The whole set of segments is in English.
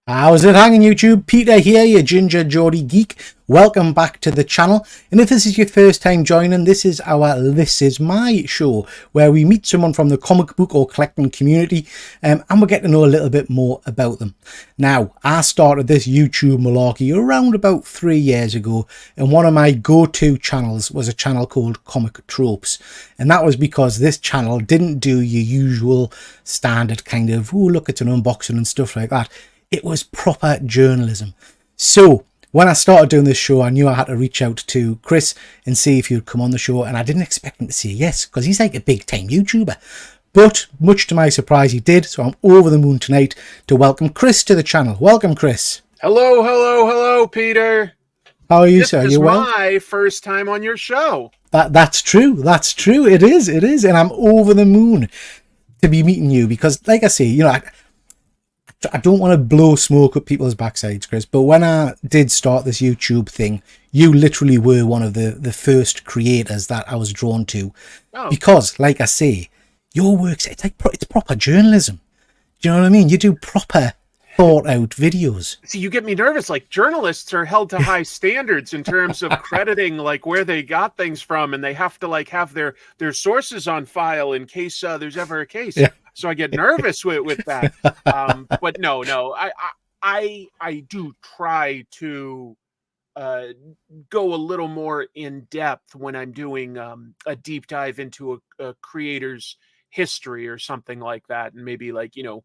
How's it hanging, YouTube? Peter here, your ginger Geordie geek. Welcome back to the channel. And if this is your first time joining, this is our This Is My show, where we meet someone from the comic book or collecting community, and we get to know a little bit more about them. Now, I started this YouTube malarkey around about 3 years ago, and one of my go-to channels was a channel called Comic Tropes. And that was because this channel didn't do your usual standard kind of, oh, look, it's an unboxing and stuff like that. It was proper journalism. So when I started doing this show, I knew I had to reach out to Chris and see if he would come on the show. And I didn't expect him to say yes, because he's like a big time YouTuber. But much to my surprise, he did. So I'm over the moon tonight to welcome Chris to the channel. Welcome, Chris. Hello, Peter. How are you, sir? You well? This is my first time on your show. That's true. That's true. It is. And I'm over the moon to be meeting you because, like I say, you know, I don't want to blow smoke up people's backsides, Chris, but when I did start this YouTube thing, you literally were one of the first creators that I was drawn to. Oh. Because, like I say, your work's, it's proper journalism. Do you know what I mean? You do proper thought out videos. See, you get me nervous. Like, journalists are held to high standards in terms of crediting like where they got things from, and they have to like have their sources on file in case there's ever a case. Yeah. So I get nervous with that. But no, I do try to go a little more in depth when I'm doing a deep dive into a creator's history or something like that, and maybe like, you know,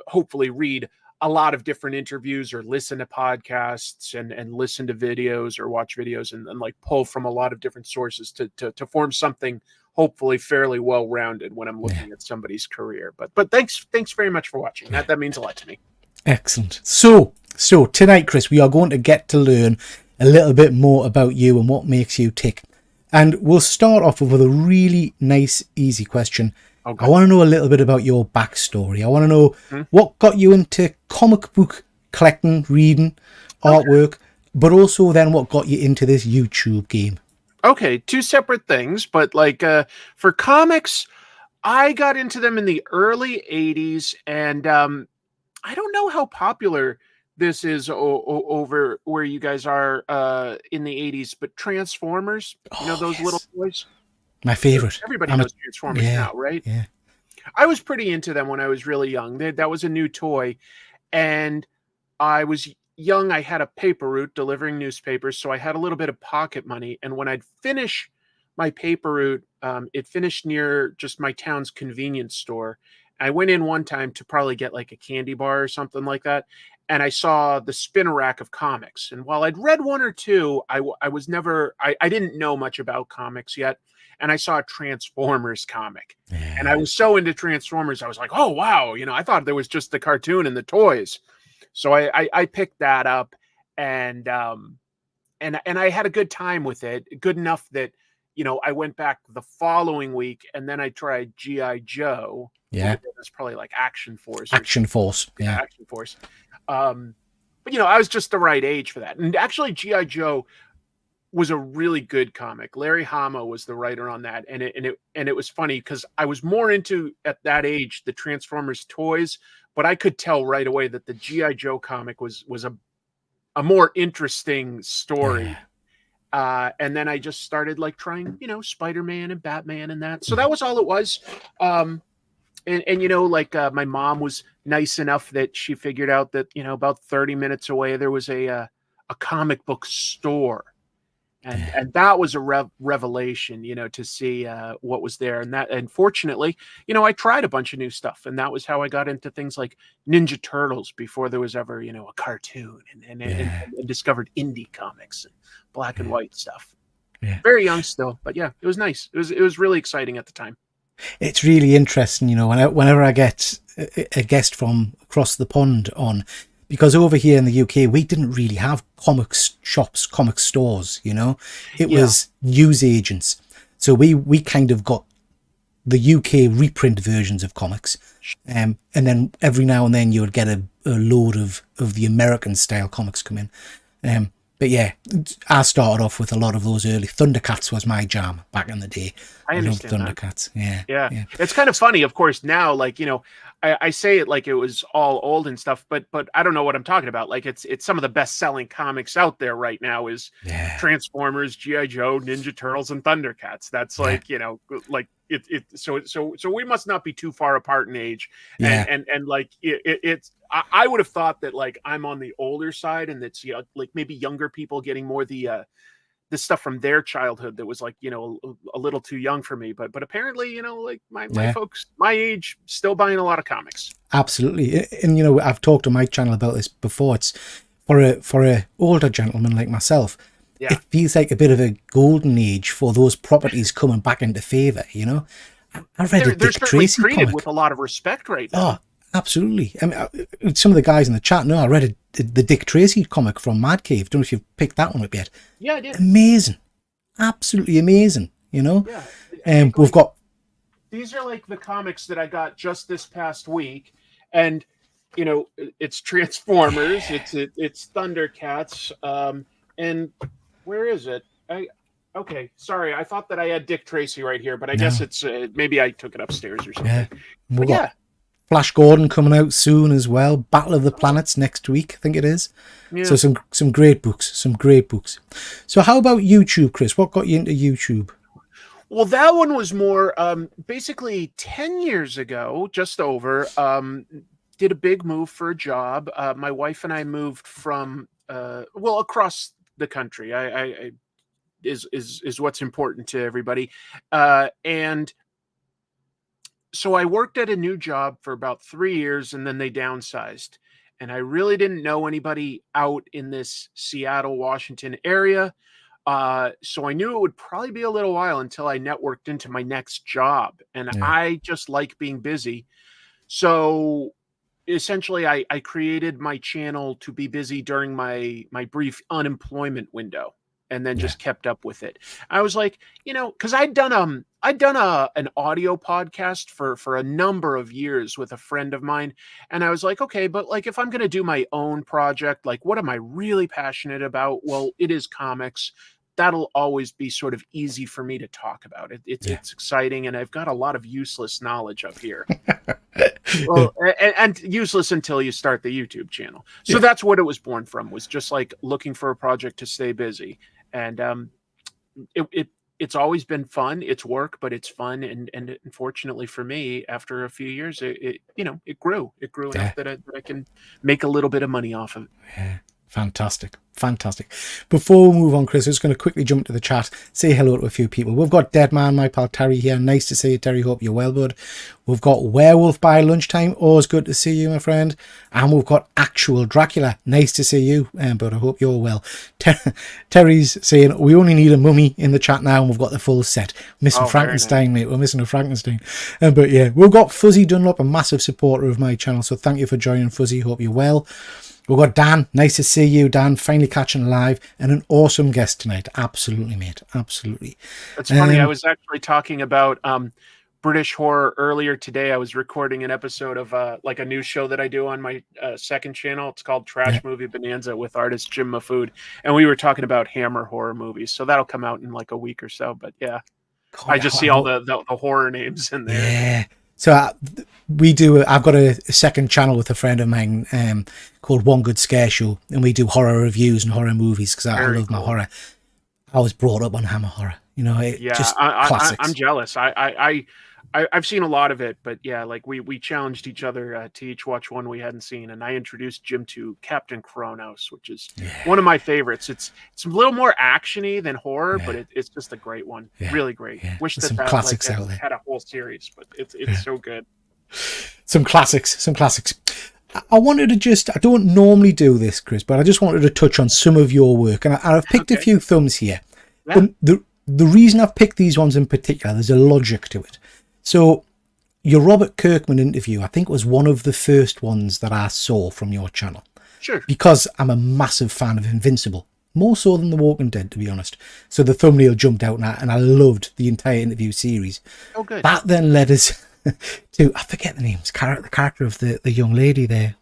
hopefully read a lot of different interviews or listen to podcasts and listen to videos or watch videos and like pull from a lot of different sources to form something hopefully fairly well-rounded when I'm looking at somebody's career. But thanks very much for watching. That means a lot to me. Excellent. So tonight, Chris, we are going to get to learn a little bit more about you and what makes you tick. And we'll start off with a really nice, easy question. Okay. I want to know a little bit about your backstory. I want to know what got you into comic book collecting, reading, artwork, but also then what got you into this YouTube game. Okay, two separate things, but like for comics, I got into them in the early 80s, and I don't know how popular this is over where you guys are in the 80s, but Transformers, you know those little toys? My favorite. Everybody knows Transformers now, right? Yeah. I was pretty into them when I was really young. That was a new toy, and I was young. I had a paper route delivering newspapers, so I had a little bit of pocket money. And when I'd finish my paper route, it finished near just my town's convenience store. I went in one time to probably get like a candy bar or something like that, and I saw the spinner rack of comics. And while I'd read one or two, I didn't know much about comics yet. And I saw a Transformers comic, and I was so into Transformers. I was like, oh, wow. You know, I thought there was just the cartoon and the toys. So I picked that up, and I had a good time with it. Good enough that, you know, I went back the following week, and then I tried G.I. Joe. Yeah. It was probably like Action Force. Action Force. Yeah. Action Force. But, you know, I was just the right age for that. And actually, G.I. Joe was a really good comic. Larry Hama was the writer on that, and it was funny because I was more into, at that age, the Transformers toys, but I could tell right away that the G.I. Joe comic was a more interesting story. Yeah. And then I just started like trying, you know, Spider-Man and Batman and that. So that was all it was. And you know, like my mom was nice enough that she figured out that, you know, about 30 minutes away there was a comic book store. And that was a revelation, you know, to see what was there. And fortunately, you know, I tried a bunch of new stuff, and that was how I got into things like Ninja Turtles before there was ever, you know, a cartoon, and discovered indie comics and black and white stuff. Yeah. Very young still, but yeah, it was nice. It was really exciting at the time. It's really interesting, you know, whenever I get a guest from across the pond on, because over here in the UK, we didn't really have comics shops, comic stores, you know. It was news agents. So we kind of got the UK reprint versions of comics. And then every now and then you would get a load of the American style comics come in. But yeah, I started off with a lot of those early. Thundercats was my jam back in the day. I understand Thundercats. Yeah. Yeah. It's kind of funny, of course, now, like, you know, I say it like it was all old and stuff, but I don't know what I'm talking about. Like it's some of the best selling comics out there right now is Yeah. Transformers, GI Joe, Ninja Turtles, and Thundercats. That's Yeah. like, like so we must not be too far apart in age. Yeah. And like it's I would have thought that like I'm on the older side, and that's like maybe younger people getting more the stuff from their childhood that was like, a little too young for me. But apparently, like my folks my age still buying a lot of comics. Absolutely. And I've talked on my channel about this before. It's for a older gentleman like myself, Yeah. it feels like a bit of a golden age for those properties coming back into favor. I read a They're Dick certainly Tracy treated comic. with a lot of respect right now. Oh, absolutely. I mean, some of the guys in the chat know I read the Dick Tracy comic from Mad Cave. Don't know if you've picked that one up yet. Yeah, I did. Amazing. Absolutely amazing. Yeah. We've got... These are like the comics that I got just this past week. And, it's Transformers, it's Thundercats. And where is it? Okay, sorry. I thought that I had Dick Tracy right here, but I guess it's maybe I took it upstairs or something. Yeah. We've yeah. got Flash Gordon coming out soon as well. Battle of the Planets next week, I think it is. Yeah. So some great books, some great books. So how about YouTube, Chris? What got you into YouTube? Well, that one was more basically 10 years ago, just over. Did a big move for a job. My wife and I moved from across the country. I is what's important to everybody. And so I worked at a new job for about 3 years, and then they downsized. And I really didn't know anybody out in this Seattle, Washington area. So I knew it would probably be a little while until I networked into my next job. And I just like being busy. So essentially I created my channel to be busy during my brief unemployment window, and then just kept up with it. I was like, because I'd done an audio podcast for a number of years with a friend of mine. And I was like, okay, but like, if I'm going to do my own project, like what am I really passionate about? Well, it is comics. That'll always be sort of easy for me to talk about. It's exciting. And I've got a lot of useless knowledge up here. Well, and useless until you start the YouTube channel. So that's what it was born from, was just like looking for a project to stay busy. And it's always been fun. It's work, but it's fun. And unfortunately for me, after a few years, it grew. It grew enough that I can make a little bit of money off of it. Yeah. Fantastic. Before we move on, Chris, I'm just going to quickly jump to the chat, say hello to a few people. We've got Deadman, my pal Terry here. Nice to see you, Terry. Hope you're well, bud. We've got Werewolf by Lunchtime. Always good to see you, my friend. And we've got Actual Dracula. Nice to see you, but I hope you're well. Terry's saying, we only need a mummy in the chat now, and we've got the full set. Missing Frankenstein, mate. We're missing a Frankenstein. But yeah, we've got Fuzzy Dunlop, a massive supporter of my channel. So thank you for joining, Fuzzy. Hope you're well. We've got Dan. Nice to see you, Dan. Finally catching live, and an awesome guest tonight. Absolutely, mate. Absolutely. It's funny. I was actually talking about British horror earlier today. I was recording an episode of like a new show that I do on my second channel. It's called Trash Movie Bonanza with artist Jim Mafood, and we were talking about Hammer horror movies. So that'll come out in like a week or so. But yeah, God, I just see all the horror names in there. Yeah. So I've got a second channel with a friend of mine called One Good Scare Show, and we do horror reviews and horror movies because I love my horror. I was brought up on Hammer horror, just classics. I'm jealous. I've seen a lot of it, but yeah, like we challenged each other to each watch one we hadn't seen, and I introduced Jim to Captain Kronos, which is one of my favorites. It's a little more actiony than horror, but it's just a great one. Really great. Wish There's some classics out there. Had a whole series, but it's so good. Some classics. I wanted to I don't normally do this, Chris, but I just wanted to touch on some of your work, and I've picked a few thumbs here. Yeah. The reason I've picked these ones in particular, there's a logic to it. So your Robert Kirkman interview, I think, was one of the first ones that I saw from your channel. Sure. Because I'm a massive fan of Invincible, more so than The Walking Dead, to be honest. So the thumbnail jumped out, and I loved the entire interview series. Oh, good. That then led us to, I forget the names, the character of the young lady there.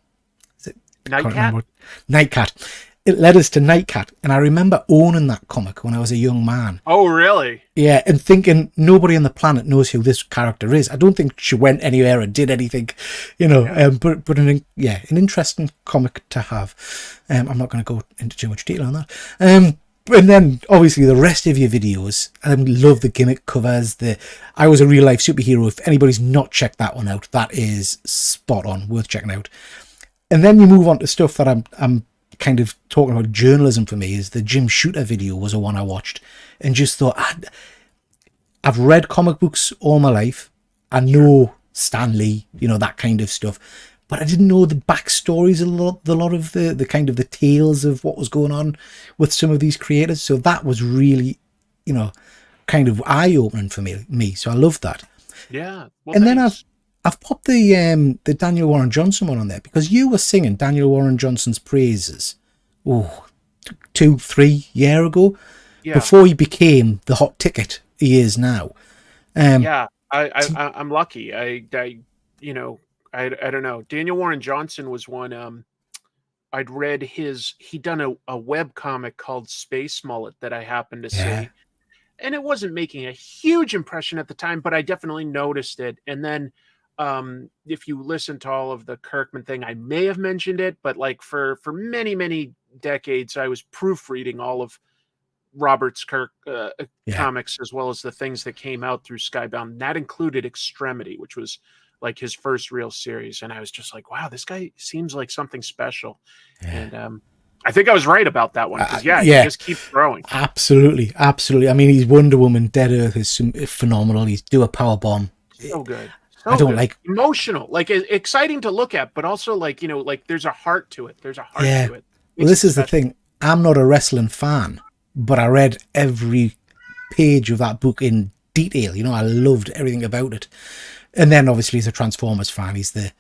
Is it Nightcat? Nightcat. it led us to Nightcat, and I remember owning that comic when I was a young man. Oh, really? Yeah, and thinking nobody on the planet knows who this character is. I don't think she went anywhere and did anything, Yeah. but an interesting comic to have. I'm not going to go into too much detail on that. And then obviously the rest of your videos, I love the gimmick covers. I Was a Real Life Superhero. If anybody's not checked that one out, that is spot on, worth checking out. And then you move on to stuff that I'm kind of talking about journalism for me. Is the Jim Shooter video was a one I watched and just thought, I've read comic books all my life. I know Stan Lee, that kind of stuff. But I didn't know the backstories, a lot of the kind of the tales of what was going on with some of these creators. So that was really, kind of eye-opening for me. So I loved that. Yeah. Well, And then thanks. I've popped the Daniel Warren Johnson one on there because you were singing Daniel Warren Johnson's praises, 2-3 years ago, Yeah. before he became the hot ticket he is now. Yeah. I'm lucky. I don't know. Daniel Warren Johnson was one. I'd read he'd done a web comic called Space Mullet that I happened to Yeah. see. And it wasn't making a huge impression at the time, but I definitely noticed it. And then if you listen to all of the Kirkman thing, I may have mentioned it, but like for many, many decades, I was proofreading all of Robert's Kirk comics, as well as the things that came out through Skybound. That included Extremity, which was like his first real series. And I was just like, wow, this guy seems like something special. Yeah. And I think I was right about that one. Because he just keeps growing. Absolutely. I mean, his Wonder Woman Dead Earth is phenomenal. He's Do a Power Bomb. So good. I don't like emotional, like exciting to look at, but also like there's a heart to it. There's a heart to it. Well, this is the thing. I'm not a wrestling fan, but I read every page of that book in detail. I loved everything about it. And then obviously as a Transformers fan, he's the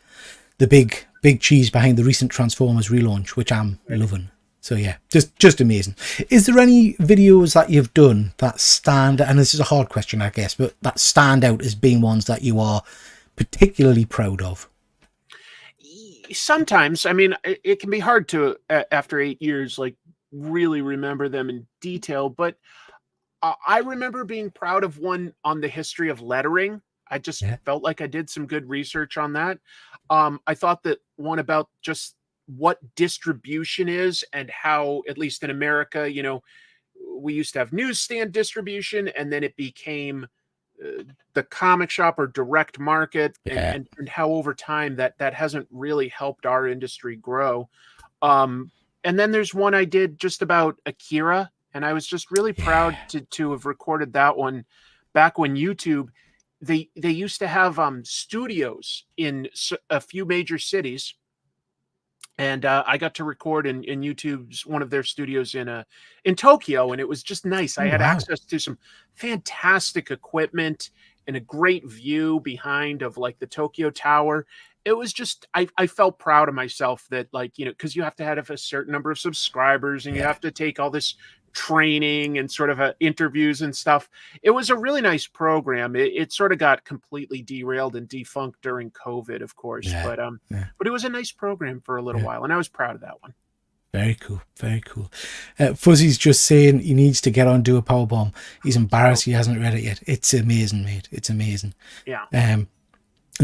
big cheese behind the recent Transformers relaunch, which I'm loving. So yeah, just amazing. Is there any videos that you've done that stand, and this is a hard question, I guess, but that stand out as being ones that you are particularly proud of? Sometimes, I mean, it can be hard to, after 8 years, like really remember them in detail, but I remember being proud of one on the history of lettering. I just felt like I did some good research on that. I thought that one about just what distribution is and how, at least in America, we used to have newsstand distribution, and then it became the comic shop or direct market, and how over time that hasn't really helped our industry grow. And then there's one I did just about Akira, and I was just really proud to have recorded that one back when YouTube, they used to have studios in a few major cities. And I got to record in YouTube's one of their studios in Tokyo, and it was just nice. I had access to some fantastic equipment and a great view behind of like the Tokyo Tower. It was just I felt proud of myself that, like, because you have to have a certain number of subscribers, and you have to take all this training and sort of interviews and stuff. It was a really nice program. It sort of got completely derailed and defunct during COVID, of course, but it was a nice program for a little while, and I was proud of that one. Very cool. Fuzzy's just saying he needs to get on Do a Power Bomb. He's embarrassed he hasn't read it yet. It's amazing, mate. It's amazing. Yeah. And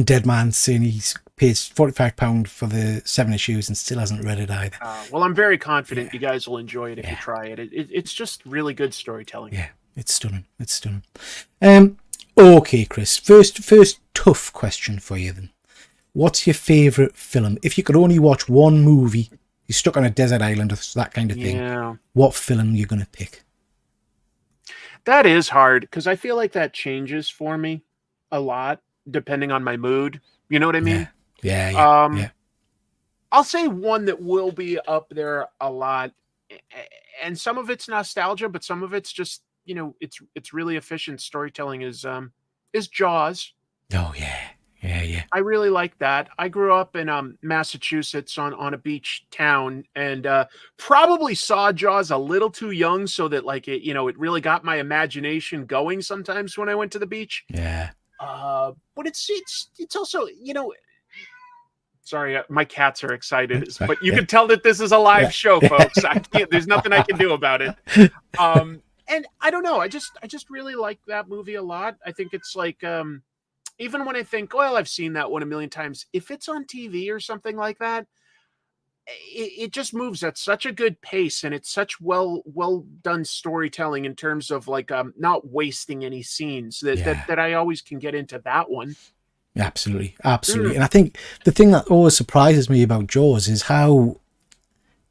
Dead Man's saying he's pays £45 for the 7 issues and still hasn't read it either. Well, I'm very confident you guys will enjoy it if you try it. It's just really good storytelling. Yeah, it's stunning. Okay, Chris. First tough question for you then. What's your favourite film? If you could only watch one movie, you're stuck on a desert island or that kind of thing, what film are you going to pick? That is hard, because I feel like that changes for me a lot depending on my mood. You know what I mean? Yeah. I'll say one that will be up there a lot, and some of it's nostalgia, but some of it's just, it's really efficient storytelling, is Jaws. Oh yeah. I really like that. I grew up in Massachusetts on a beach town, and probably saw Jaws a little too young, so that like it really got my imagination going sometimes when I went to the beach. Yeah. But it's also, Sorry, my cats are excited, but you can tell that this is a live show, folks. I can't. There's nothing I can do about it. And I don't know. I just really like that movie a lot. I think it's like, even when I think, well, I've seen that one a million times. If it's on TV or something like that, it just moves at such a good pace, and it's such well done storytelling in terms of like not wasting any scenes that I always can get into that one. Absolutely. And I think the thing that always surprises me about Jaws is how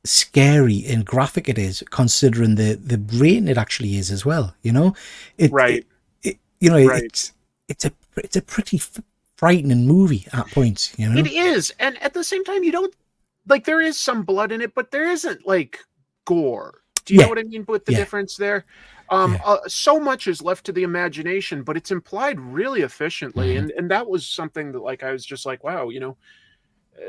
scary and graphic it is, considering the rating it actually is as well. You know, it's a pretty frightening movie at points. You know, it is, and at the same time, you don't like, there is some blood in it, but there isn't like gore. Do you know what I mean with the difference there? So much is left to the imagination, but it's implied really efficiently. And that was something that, like, I was just like, wow, you know,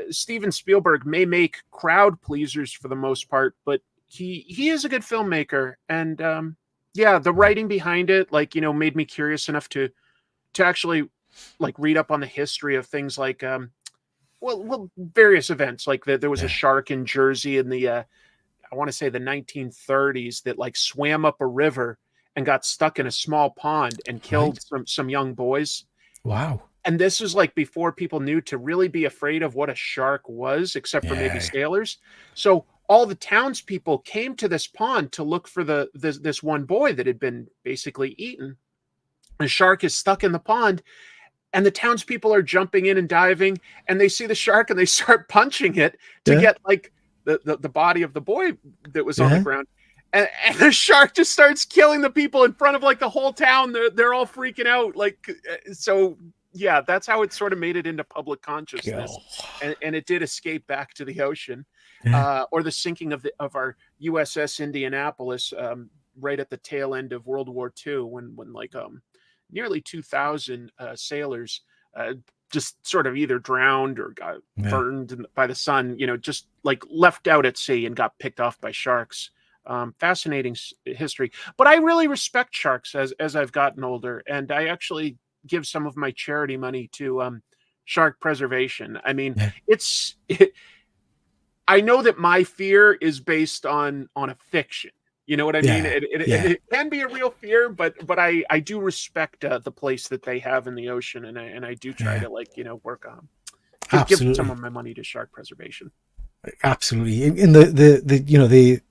Steven Spielberg may make crowd pleasers for the most part, but he is a good filmmaker. And the writing behind it, like, you know, made me curious enough to actually like read up on the history of things like various events. Like there was a shark in Jersey in the I want to say the 1930s that like swam up a river and got stuck in a small pond and killed some young boys. Wow. And this was like before people knew to really be afraid of what a shark was, except for maybe sailors. So all the townspeople came to this pond to look for this one boy that had been basically eaten. The shark is stuck in the pond, and the townspeople are jumping in and diving, and they see the shark and they start punching it to get like the body of the boy that was on the ground. And the shark just starts killing the people in front of like the whole town. They're all freaking out. Like, so yeah, that's how it sort of made it into public consciousness. And it did escape back to the ocean. Or the sinking of our USS Indianapolis right at the tail end of World War II, when like nearly 2,000 sailors just sort of either drowned or got burned by the sun, you know, just like left out at sea and got picked off by sharks. Fascinating history. But I really respect sharks as I've gotten older, and I actually give some of my charity money to shark preservation. I mean, I know that my fear is based on a fiction. You know what I mean? It can be a real fear, but I do respect the place that they have in the ocean, and I do try to, like, you know, work on give some of my money to shark preservation. Absolutely. In the you know, the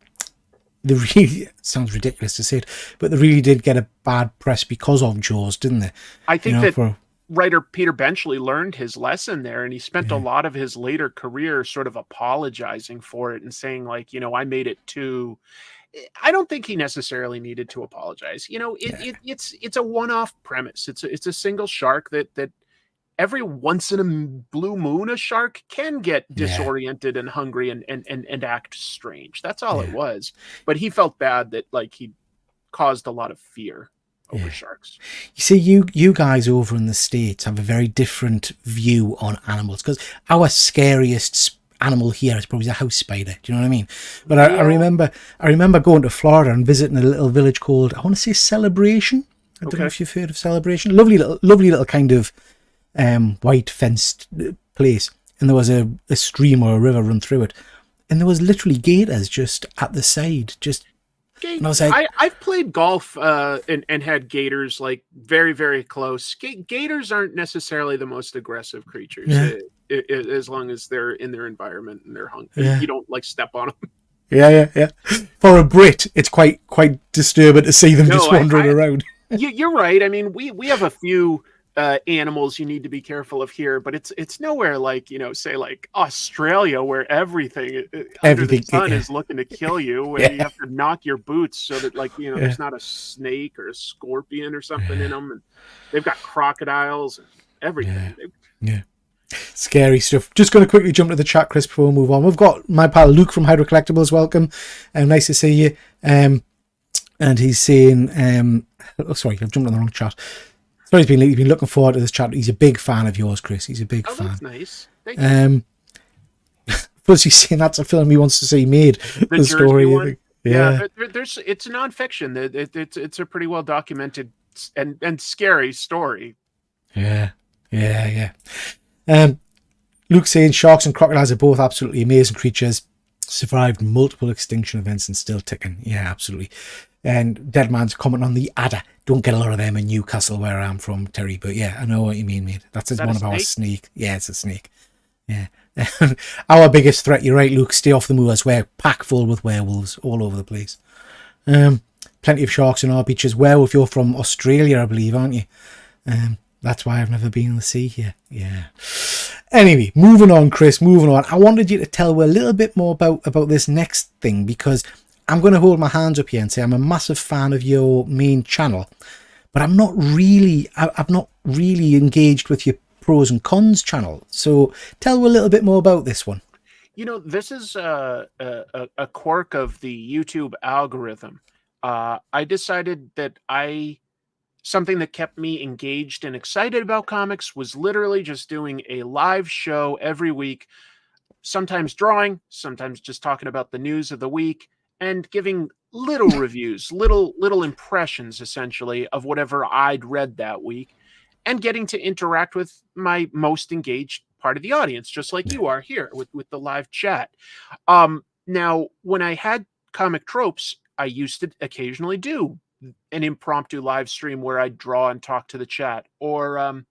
really, it sounds ridiculous to say it, but they really did get a bad press because of Jaws, didn't they? I think that writer Peter Benchley learned his lesson there, and he spent a lot of his later career sort of apologizing for it and saying, like, you know, I made it too. I don't think he necessarily needed to apologize. You know, it's a one-off premise. It's a single shark that every once in a blue moon, a shark can get disoriented and hungry and act strange. That's all it was. But he felt bad that, like, he caused a lot of fear over sharks. You see, you guys over in the States have a very different view on animals, because our scariest animal here is probably a house spider. Do you know what I mean? But I remember going to Florida and visiting a little village called, I want to say, Celebration. I don't know if you've heard of Celebration. Lovely little kind of white fenced place, and there was a stream or a river run through it, and there was literally gators just at the side. And I was like, I've played golf and had gators like very, very close. Gators aren't necessarily the most aggressive creatures. As long as they're in their environment and they're hungry, you don't like step on them. Yeah. For a Brit, it's quite disturbing to see them just wandering around. You're right. I mean, we have a few animals you need to be careful of here, but it's nowhere like, you know, say like Australia, where everything under the sun is looking to kill you, where you have to knock your boots so that, like, you know, there's not a snake or a scorpion or something in them, and they've got crocodiles and everything. Scary stuff. Just going to quickly jump to the chat, Chris, before we move on. We've got my pal Luke from Hydro Collectibles. Welcome, nice to see you. And he's saying, sorry, I've jumped on the wrong chat. So he's been looking forward to this chat. He's a big fan of yours, Chris. He's a big fan. That's nice. Thank you. Plus, he's saying that's a film he wants to see made. The story. One? Yeah. It's nonfiction. It's a pretty well documented and scary story. Yeah. Luke saying sharks and crocodiles are both absolutely amazing creatures, survived multiple extinction events and still ticking. Yeah, absolutely. And Deadman's comment on the adder. Don't get a lot of them in Newcastle where I'm from, Terry. But yeah, I know what you mean, mate. That's Is that one a of our snake? snake. Yeah, it's a snake. Yeah. Our biggest threat, you're right, Luke, stay off the moors. We're packed full with werewolves all over the place. Plenty of sharks in our beaches. Werewolf, you're from Australia, I believe, aren't you? That's why I've never been in the sea here. Yeah. Anyway, moving on, Chris, moving on. I wanted you to tell a little bit more about this next thing, because I'm going to hold my hands up here and say I'm a massive fan of your main channel, but I'm not really engaged with your pros and cons channel. So tell a little bit more about this one. You know, this is a quirk of the YouTube algorithm. I decided that something that kept me engaged and excited about comics was literally just doing a live show every week, sometimes drawing, sometimes just talking about the news of the week, and giving little reviews, little impressions, essentially, of whatever I'd read that week, and getting to interact with my most engaged part of the audience, just like you are here with the live chat. Now, when I had Comic Tropes, I used to occasionally do an impromptu live stream where I'd draw and talk to the chat, or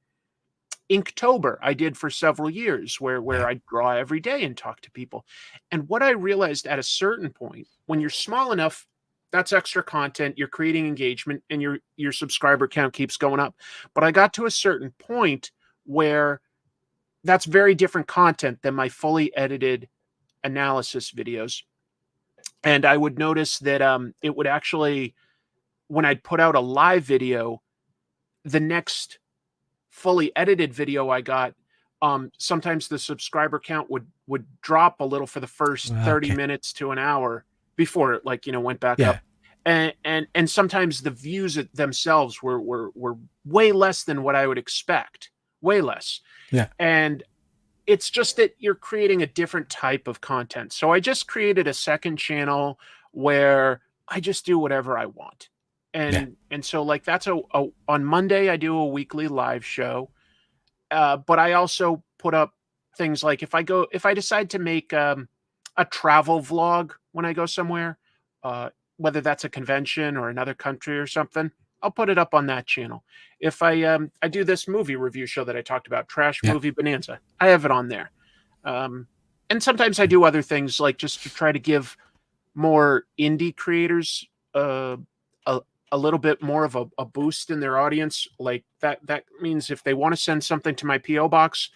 Inktober I did for several years, where I'd draw every day and talk to people. And what I realized at a certain point, when you're small enough, that's extra content, you're creating engagement, and your subscriber count keeps going up. But I got to a certain point where that's very different content than my fully edited analysis videos. And I would notice that it would actually, when I'd put out a live video, the next fully edited video I got, sometimes the subscriber count would drop a little for the first 30 minutes to an hour before it, like, went back up. And sometimes the views themselves were way less than what I would expect. Way less. Yeah. And it's just that you're creating a different type of content. So I just created a second channel where I just do whatever I want. And so, like, that's on Monday I do a weekly live show, but I also put up things like if I decide to make a travel vlog when I go somewhere, whether that's a convention or another country or something, I'll put it up on that channel. If I do this movie review show that I talked about, Trash Movie Bonanza, I have it on there. And sometimes I do other things, like just to try to give more indie creators a little bit more of a boost in their audience. Like that means if they want to send something to my PO box,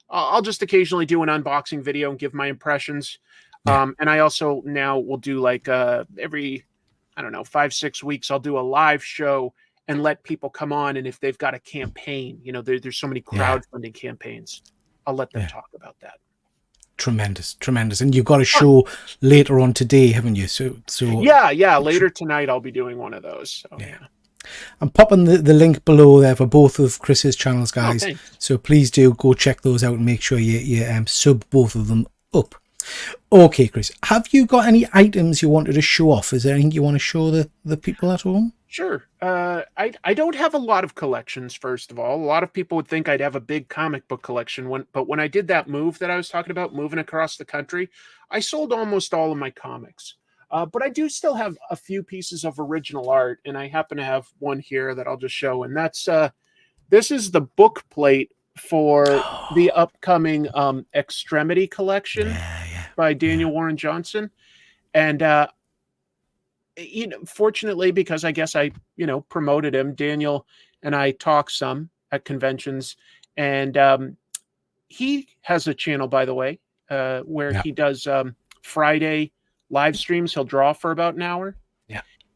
I'll just occasionally do an unboxing video and give my impressions. And I also now will do, like, every, I don't know, 5-6 weeks, I'll do a live show and let people come on. And if they've got a campaign, there's so many crowdfunding campaigns, I'll let them talk about that. Tremendous. And you've got a show later on today, haven't you? So yeah. Later tonight, I'll be doing one of those. So, I'm popping the link below there for both of Chris's channels, guys. So please do go check those out and make sure you sub both of them up. Okay, Chris, have you got any items you wanted to show off? Is there anything you want to show the people at home? Sure. I don't have a lot of collections, first of all. A lot of people would think I'd have a big comic book collection. But when I did that move that I was talking about, moving across the country, I sold almost all of my comics. But I do still have a few pieces of original art, and I happen to have one here that I'll just show. And that's this is the book plate for the upcoming Extremity collection by Daniel Warren Johnson. And fortunately, because I guess I promoted him, Daniel and I talk some at conventions, and he has a channel, by the way, where he does Friday live streams. He'll draw for about an hour.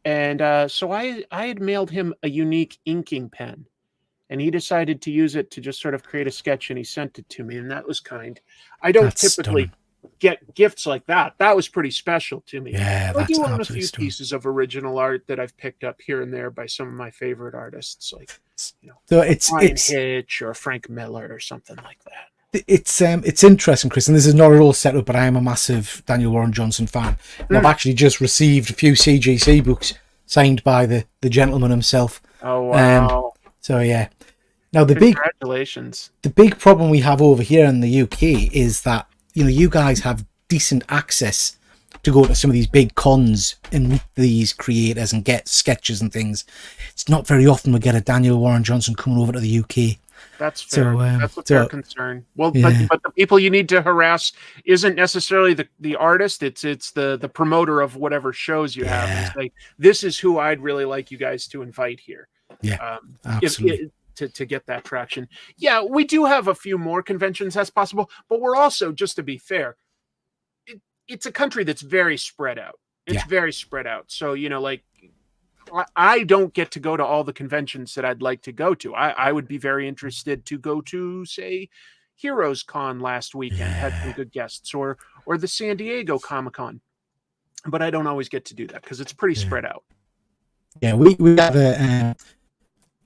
And so I had mailed him a unique inking pen, and he decided to use it to just sort of create a sketch, and he sent it to me, and that was kind. I don't typically get gifts like that. That was pretty special to me. I do own a few pieces of original art that I've picked up here and there by some of my favorite artists, like so it's Hitch or Frank Miller or something like that. It's interesting, Chris, and this is not at all set up, but I am a massive Daniel Warren Johnson fan. And I've actually just received a few CGC books signed by the gentleman himself. Oh wow! So yeah, Now Congratulations. the big problem we have over here in the UK is that, you know, you guys have decent access to go to some of these big cons and meet these creators and get sketches and things. It's not very often we get a Daniel Warren Johnson coming over to the UK. That's fair. That's a fair concern. Well, yeah. but the people you need to harass isn't necessarily the artist. It's the promoter of whatever shows you have, and say, this is who I'd really like you guys to invite here. Yeah, absolutely. To get that traction. Yeah, we do have a few more conventions as possible, but we're also, just to be fair, it's a country that's very spread out. It's very spread out. So, you know, like, I don't get to go to all the conventions that I'd like to go to. I would be very interested to go to, say, Heroes Con last weekend, had some good guests, or the San Diego Comic-Con. But I don't always get to do that because it's pretty spread out. Yeah, we have a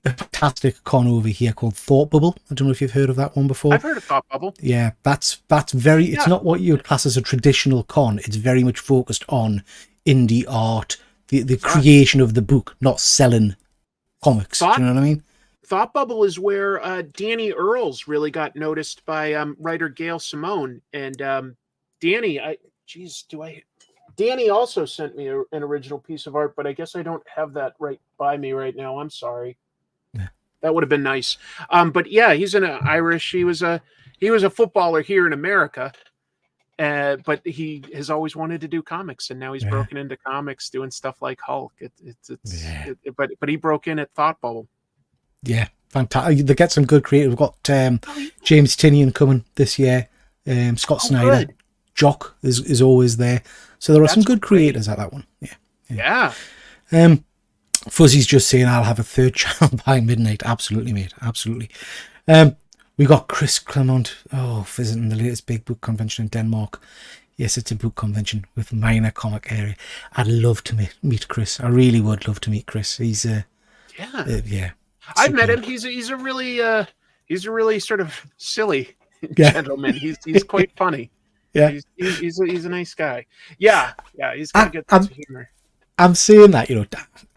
fantastic con over here called Thought Bubble. I don't know if you've heard of that one before. I've heard of Thought Bubble. Yeah, that's very. It's not what you would class as a traditional con. It's very much focused on indie art, the creation of the book, not selling comics. Do you know what I mean? Thought Bubble is where Danny Earls really got noticed by writer Gail Simone, and Danny. Danny also sent me an original piece of art, but I guess I don't have that right by me right now. I'm sorry. That would have been nice. But yeah, he's an Irish. He was a footballer here in America, but he has always wanted to do comics, and now he's broken into comics, doing stuff like Hulk. But he broke in at Thought Bubble. Yeah, fantastic. They get some good creative. We've got James Tynion coming this year. Scott Snyder, good. Jock is always there. So there are some good creators at that one. Yeah. Fuzzy's just saying I'll have a third channel by midnight. Absolutely, mate. Absolutely. We got Chris Clement. Visiting the latest big book convention in Denmark. Yes, it's a book convention with minor comic area. I'd love to meet Chris. I really would love to meet Chris. He's I've met him. He's a really sort of silly gentleman. He's quite funny. Yeah, he's a nice guy. Yeah. He's got a good sense of humor. I'm saying that, you know,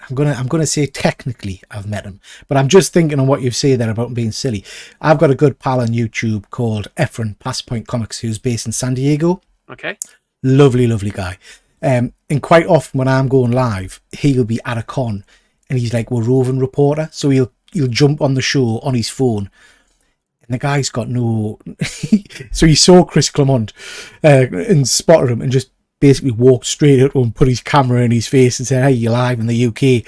I'm gonna say technically I've met him, but I'm just thinking on what you've said there about him being silly. I've got a good pal on YouTube called Efren Passpoint Comics, who's based in San Diego. Okay. Lovely guy. And quite often when I'm going live, he'll be at a con, and he's like, we're roving reporter, so he'll jump on the show on his phone. And the guy's got no. So he saw Chris Clement and spotted him and just basically walked straight up to him, put his camera in his face and said, hey, you're live in the UK.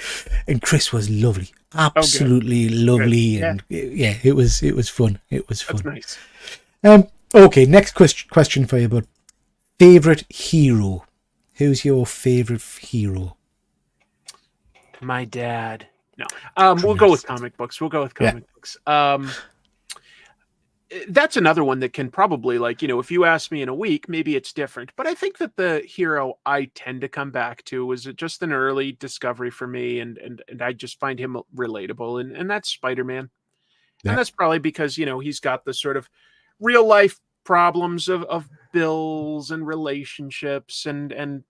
And Chris was lovely. Absolutely lovely. Good. And it was fun. It was fun. That's nice. Okay, next question for you, bud. Favorite hero? Who's your favorite hero? My dad. No. We'll go with comic books. That's another one that can probably, like, you know, if you ask me in a week, maybe it's different. But I think that the hero I tend to come back to was just an early discovery for me, and I just find him relatable, and that's Spider-Man. Yeah. And that's probably because, you know, he's got the sort of real life problems of bills and relationships and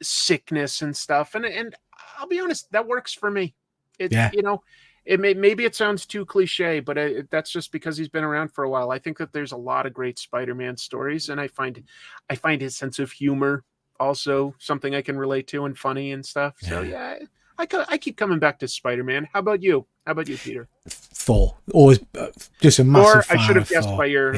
sickness and stuff. And I'll be honest, that works for me. You know, maybe it sounds too cliche, but that's just because he's been around for a while. I think that there's a lot of great Spider-Man stories, and I find his sense of humor also something I can relate to and funny and stuff. So I keep coming back to Spider-Man. How about you, Peter? Thor, always just a massive fan. I should have guessed by your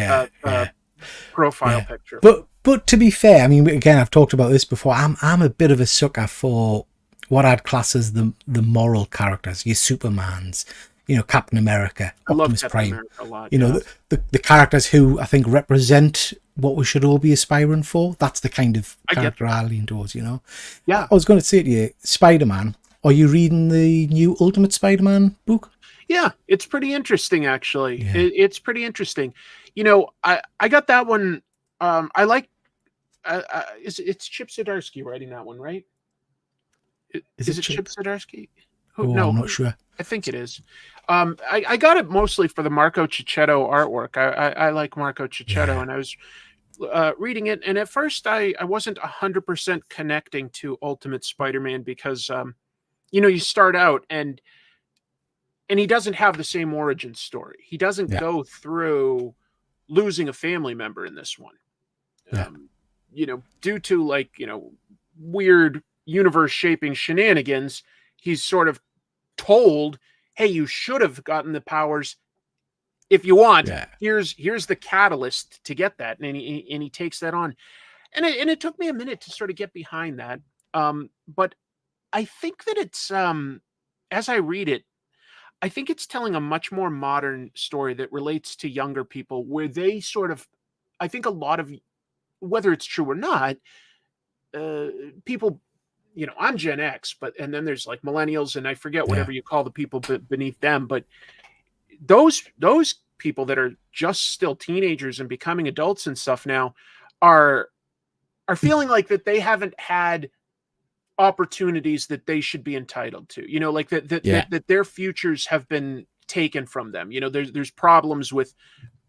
profile picture. But to be fair, I mean, again, I've talked about this before. I'm a bit of a sucker for what I'd class as the moral characters, your Supermans, you know, Captain America, Optimus Prime. America a lot, you know, the characters who I think represent what we should all be aspiring for. That's the kind of character I lean towards, you know. Yeah. I was going to say to you, Spider-Man, are you reading the new Ultimate Spider-Man book? Yeah, it's pretty interesting, actually. Yeah. It's pretty interesting. You know, I got that one. I like, it's Chip Zdarsky writing that one, right? Is it Chip Zdarsky? No, I'm not sure. I think it is. I got it mostly for the Marco Cicchetto artwork. I like Marco Cicchetto, and I was reading it, and at first I wasn't 100% connecting to Ultimate Spider-Man because you know, you start out and he doesn't have the same origin story. He doesn't go through losing a family member in this one. You know, due to like, you know, weird universe shaping shenanigans, he's sort of told, hey, you should have gotten the powers. If you want, here's the catalyst to get that. And he takes that on. And it took me a minute to sort of get behind that. But I think that it's, as I read it, I think it's telling a much more modern story that relates to younger people, where they sort of, I think a lot of, whether it's true or not, people, you know, I'm Gen X, and then there's like millennials, and I forget whatever you call the people beneath them, but those people that are just still teenagers and becoming adults and stuff now are feeling like that they haven't had opportunities that they should be entitled to, you know, like that their futures have been taken from them. You know, there's problems with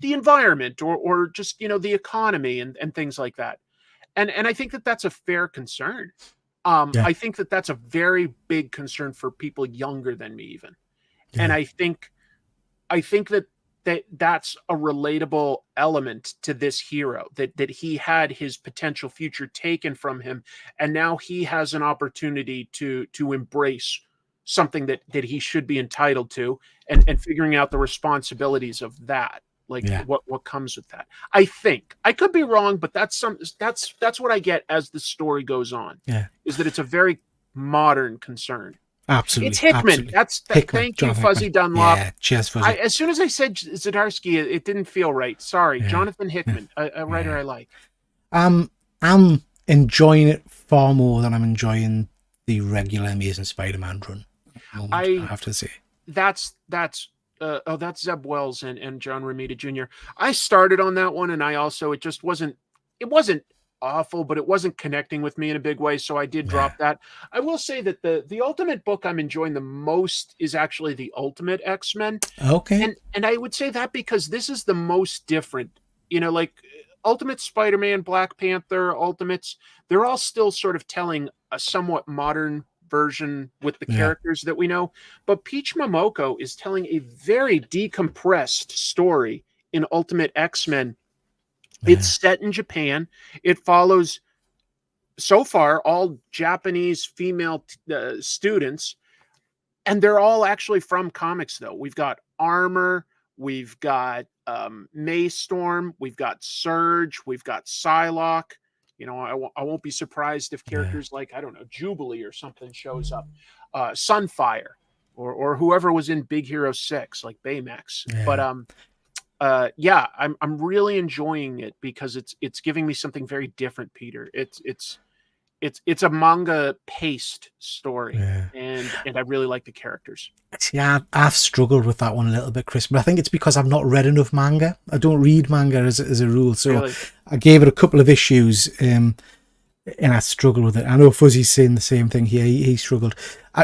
the environment or just, you know, the economy and things like that. And I think that that's a fair concern. I think that that's a very big concern for people younger than me even. And I think that's a relatable element to this hero, that he had his potential future taken from him, and now he has an opportunity to embrace something that he should be entitled to, and figuring out the responsibilities of that, like what comes with that. I think I could be wrong, but that's what I get as the story goes on. Is that it's a very modern concern. Absolutely. It's Hickman. Absolutely. Hickman, Thank you, Fuzzy Dunlop. Yeah, cheers, Fuzzy. As soon as I said Zdarsky, it didn't feel right. Sorry. Jonathan Hickman, a writer I like. I'm enjoying it far more than I'm enjoying the regular Amazing Spider-Man run. I have to say. That's Zeb Wells and John Romita Jr. I started on that one, and I also, it wasn't awful, but it wasn't connecting with me in a big way, so I did drop that. I will say that the ultimate book I'm enjoying the most is actually the Ultimate X-Men. Okay. And I would say that because this is the most different. You know, like Ultimate Spider-Man, Black Panther, Ultimates, they're all still sort of telling a somewhat modern version with the characters that we know. But Peach Momoko is telling a very decompressed story in Ultimate X-Men. It's set in Japan. It follows, so far, all Japanese female students, and they're all actually from comics, though. We've got Armor, we've got Maystorm, we've got Surge, we've got Psylocke. You know, I won't be surprised if characters like, I don't know, Jubilee or something shows up. Sunfire, or whoever was in Big Hero 6, like Baymax. But I'm really enjoying it because it's giving me something very different, Peter. It's a manga paced story, and I really like the characters. Yeah, I've struggled with that one a little bit, Chris, but I think it's because I've not read enough manga. I don't read manga as a rule, so really? I gave it a couple of issues, and I struggled with it. I know Fuzzy's saying the same thing here. He struggled.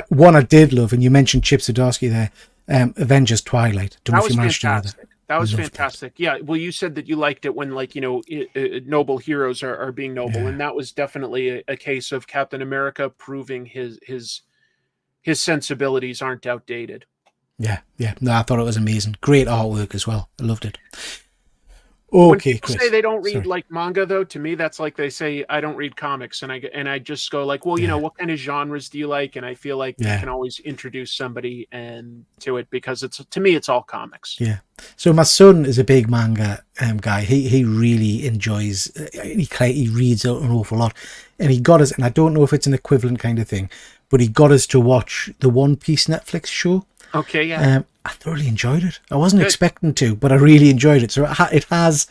One I did love, and you mentioned Chip Zdarsky there, Avengers Twilight. That was fantastic. That was fantastic. Yeah. Well, you said that you liked it when, like, you know, noble heroes are being noble. And that was definitely a case of Captain America proving his sensibilities aren't outdated. Yeah. No, I thought it was amazing. Great artwork as well. I loved it. Okay, when people say they don't read like manga, though, to me that's like they say I don't read comics, and I just go like, well, you know, what kind of genres do you like? And I feel like you can always introduce somebody to it, because to me it's all comics. Yeah. So my son is a big manga guy. He really enjoys. He reads an awful lot, and he got us. And I don't know if it's an equivalent kind of thing, but he got us to watch the One Piece Netflix show. Okay, yeah. I thoroughly enjoyed it. I wasn't expecting to, but I really enjoyed it. So it has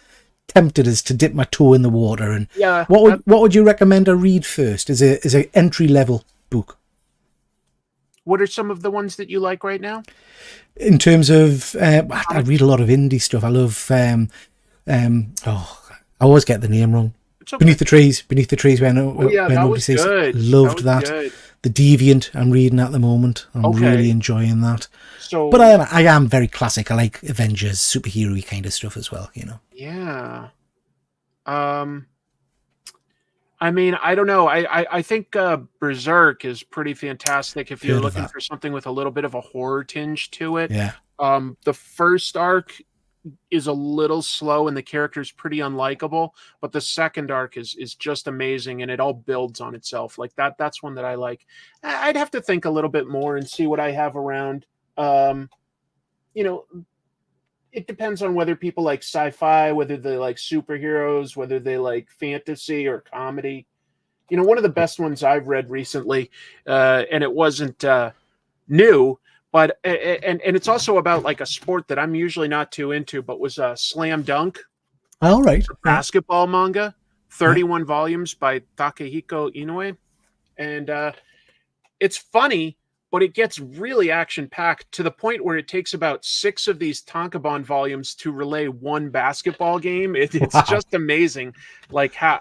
tempted us to dip my toe in the water. And what would you recommend I read first as an entry level book? What are some of the ones that you like right now? In terms of, I read a lot of indie stuff. I love, I always get the name wrong. Okay. Beneath the Trees, where nobody says. Good. Loved that. Good. The Deviant, I'm reading at the moment. I'm really enjoying that. But I am very classic. I like Avengers, superhero-y kind of stuff as well, you know. Yeah. I mean, I don't know. I think Berserk is pretty fantastic if you're Heard of looking that? for something with a little bit of a horror tinge to it. Yeah. The first arc is a little slow and the character's pretty unlikable, but the second arc is just amazing and it all builds on itself. Like that's one that I like. I'd have to think a little bit more and see what I have around. Um, you know, it depends on whether people like sci-fi, whether they like superheroes, whether they like fantasy or comedy. One of the best ones I've read recently, and it wasn't new, but and it's also about like a sport that I'm usually not too into, but was Slam Dunk, All right. a Yeah. basketball manga, Yeah. 31 volumes by Takehiko Inoue, and it's funny, but it gets really action packed to the point where it takes about 6 of these Tankobon volumes to relay one basketball game. It's Wow. just amazing, like how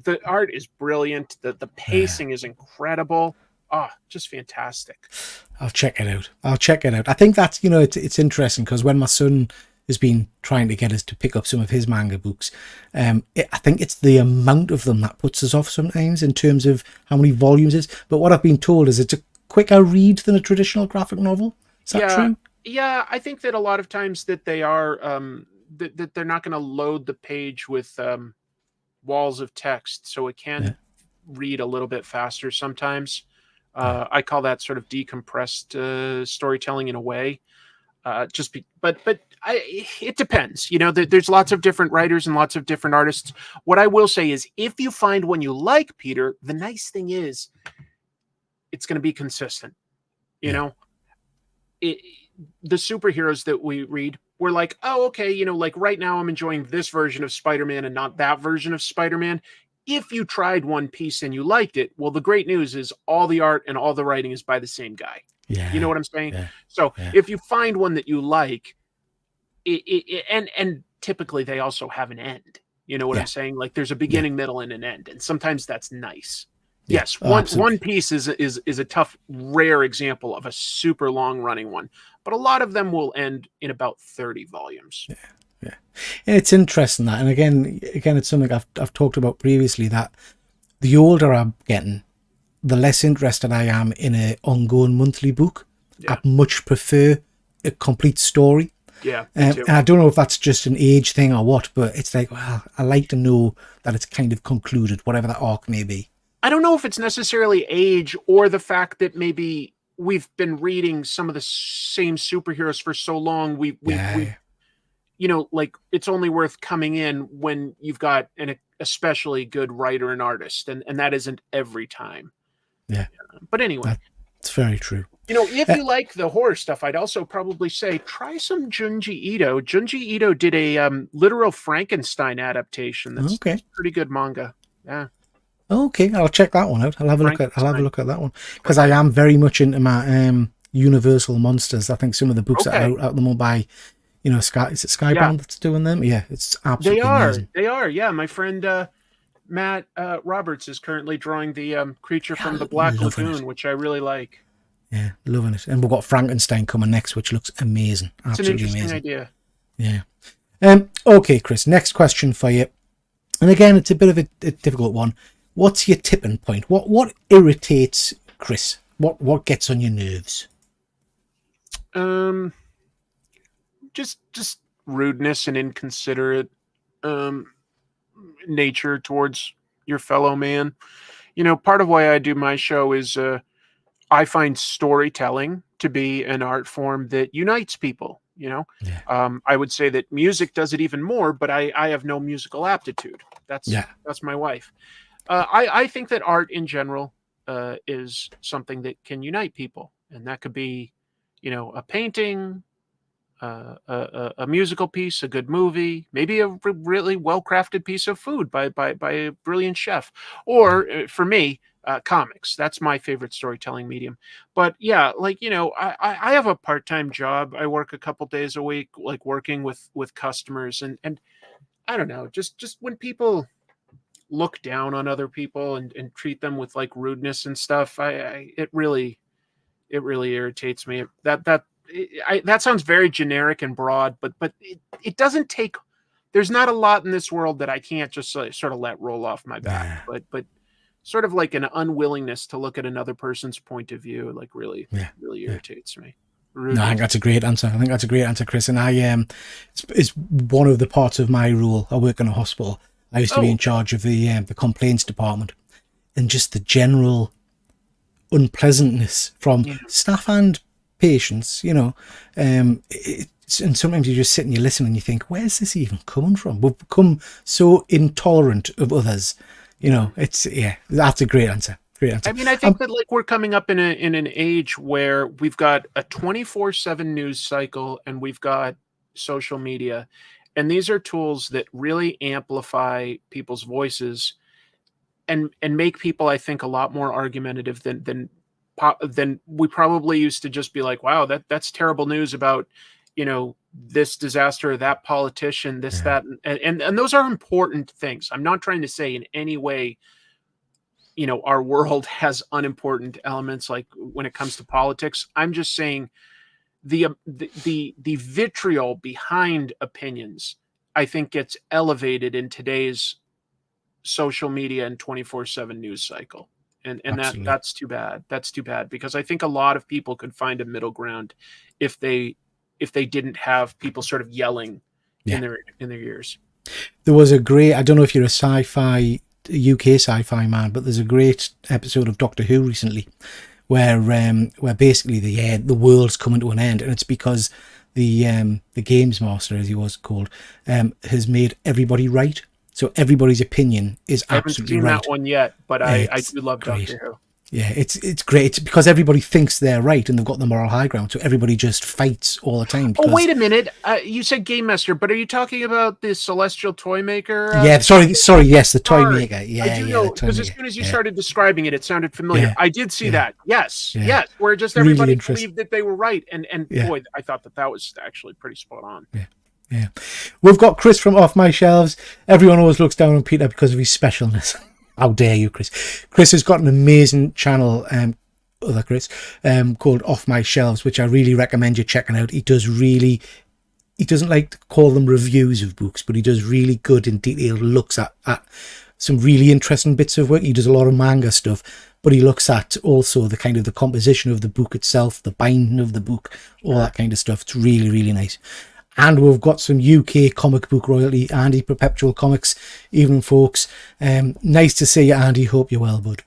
the art is brilliant, the Yeah. pacing is incredible. Just fantastic. I'll check it out. I'll check it out. I think that's, it's interesting because when my son has been trying to get us to pick up some of his manga books, I think it's the amount of them that puts us off sometimes in terms of how many volumes it is. But what I've been told is it's a quicker read than a traditional graphic novel. Is that Yeah, true? yeah, I think that a lot of times that they are that they're not going to load the page with walls of text, so it Yeah. can read a little bit faster sometimes. Yeah. I call that sort of decompressed storytelling in a way. It depends. There's lots of different writers and lots of different artists. What I will say is, if you find one you like, Peter, the nice thing is it's going to be consistent. You Yeah. know, it, the superheroes that we read, we're like, oh, okay, like right now I'm enjoying this version of Spider-Man and not that version of Spider-Man. If you tried One Piece and you liked it, well, the great news is all the art and all the writing is by the same guy. You know Yeah. what I'm saying? Yeah. So Yeah. if you find one that you like, and typically they also have an end. You know what I'm Yeah. saying? Like there's a Yeah. beginning, middle, and an end, and sometimes that's nice. Yeah. Yes, Oh, One absolutely. Piece is a tough, rare example of a super long running one, but a lot of them will end in about 30 volumes. Yeah. And it's interesting that, and again, it's something I've talked about previously, that the older I'm getting, the less interested I am in an ongoing monthly book. I Yeah, much prefer a complete story. yeah, me too. And I don't know if that's just an age thing or what, but it's like, well, I like to know that it's kind of concluded, whatever that arc may be. I don't know if it's necessarily age or the fact that maybe we've been reading some of the same superheroes for so long. We Yeah, like it's only worth coming in when you've got an especially good writer and artist, and that isn't every time. yeah, But anyway, that's very true. if Uh, you like the horror stuff, I'd also probably say try some Junji Ito. Junji Ito did a literal Frankenstein adaptation. That's okay, pretty good manga. Yeah, okay, I'll check that one out. I'll have a Frankenstein. look at that one because I am very much into my Universal monsters. I think some of the books that are Okay. out at the moment by Sky, is it Yeah, Skybound that's doing them? Yeah, it's they absolutely are. amazing. They are. Yeah, my friend Matt Roberts is currently drawing the creature from Yeah, the Black loving it. Lagoon, which I really like. Yeah, loving it. And we've got Frankenstein coming next, which looks amazing. It's an Absolutely interesting amazing. idea. Yeah. Okay, Chris, next question for you. And again, it's a bit of a difficult one. What's your tipping point? What irritates Chris? What gets on your nerves? Um, just rudeness and inconsiderate um nature towards your fellow man. Part of why I do my show is I find storytelling to be an art form that unites people. Yeah. I would say that music does it even more, but I have no musical aptitude. That's Yeah. that's my wife. I think that art in general is something that can unite people, and that could be, a painting, a musical piece, a good movie, maybe a really well crafted piece of food by a brilliant chef, Yeah. or for me, comics. That's my favorite storytelling medium. But yeah, like I have a part time job. I work a couple days a week, like working with customers, and I don't know, just when people look down on other people and treat them with like rudeness and stuff, it really irritates me. That sounds very generic and broad, but it doesn't take there's not a lot in this world that I can't just sort of let roll off my back, Yeah. but sort of like an unwillingness to look at another person's point of view, like really Yeah. irritates me. No, I think that's a great answer. I think that's a great answer, Chris. And it's one of the parts of my role. I work in a hospital. I used to be in charge of the complaints department, and just the general unpleasantness from staff and patients. And sometimes you just sit and you listen and you think, where's this even coming from? We've become so intolerant of others. That's a great answer. I mean, I think that like we're coming up in an age where we've got a 24/7 news cycle and we've got social media, and these are tools that really amplify people's voices and make people, I think, a lot more argumentative than we probably used to just be like, wow, that's terrible news about this disaster or that politician, this that and those are important things. I'm not trying to say in any way our world has unimportant elements like when it comes to politics. I'm just saying the vitriol behind opinions, I think, gets elevated in today's social media and 24/7 news cycle. And that's too bad. That's too bad, because I think a lot of people could find a middle ground if they didn't have people sort of yelling in their ears. There was a great, I don't know if you're a UK sci-fi man, but there's a great episode of Doctor Who recently where basically the world's coming to an end, and it's because the games master, as he was called, has made everybody right. So everybody's opinion is absolutely right. I haven't seen that one yet, but I do love great. Doctor Who. Yeah, it's great. It's because everybody thinks they're right and they've got the moral high ground, so everybody just fights all the time. Oh, wait a minute. You said Game Master, but are you talking about the Celestial Toy Maker? Yeah, sorry, yes, the Toy Maker. Yeah, I do know, because as soon as you started describing it, it sounded familiar. Yeah. I did see that. Yes, where just everybody really believed that they were right. And boy, I thought that was actually pretty spot on. Yeah. We've got Chris from Off My Shelves. Everyone always looks down on Peter because of his specialness. How dare you, Chris? Chris has got an amazing channel, other Chris, called Off My Shelves, which I really recommend you checking out. He doesn't like to call them reviews of books, but he does really good and detailed looks at some really interesting bits of work. He does a lot of manga stuff, but he looks at also the kind of the composition of the book itself, the binding of the book, all that kind of stuff. It's really, really nice. And we've got some UK comic book royalty, Andy, Perpetual Comics, Evening Folks. Nice to see you, Andy. Hope you're well, bud.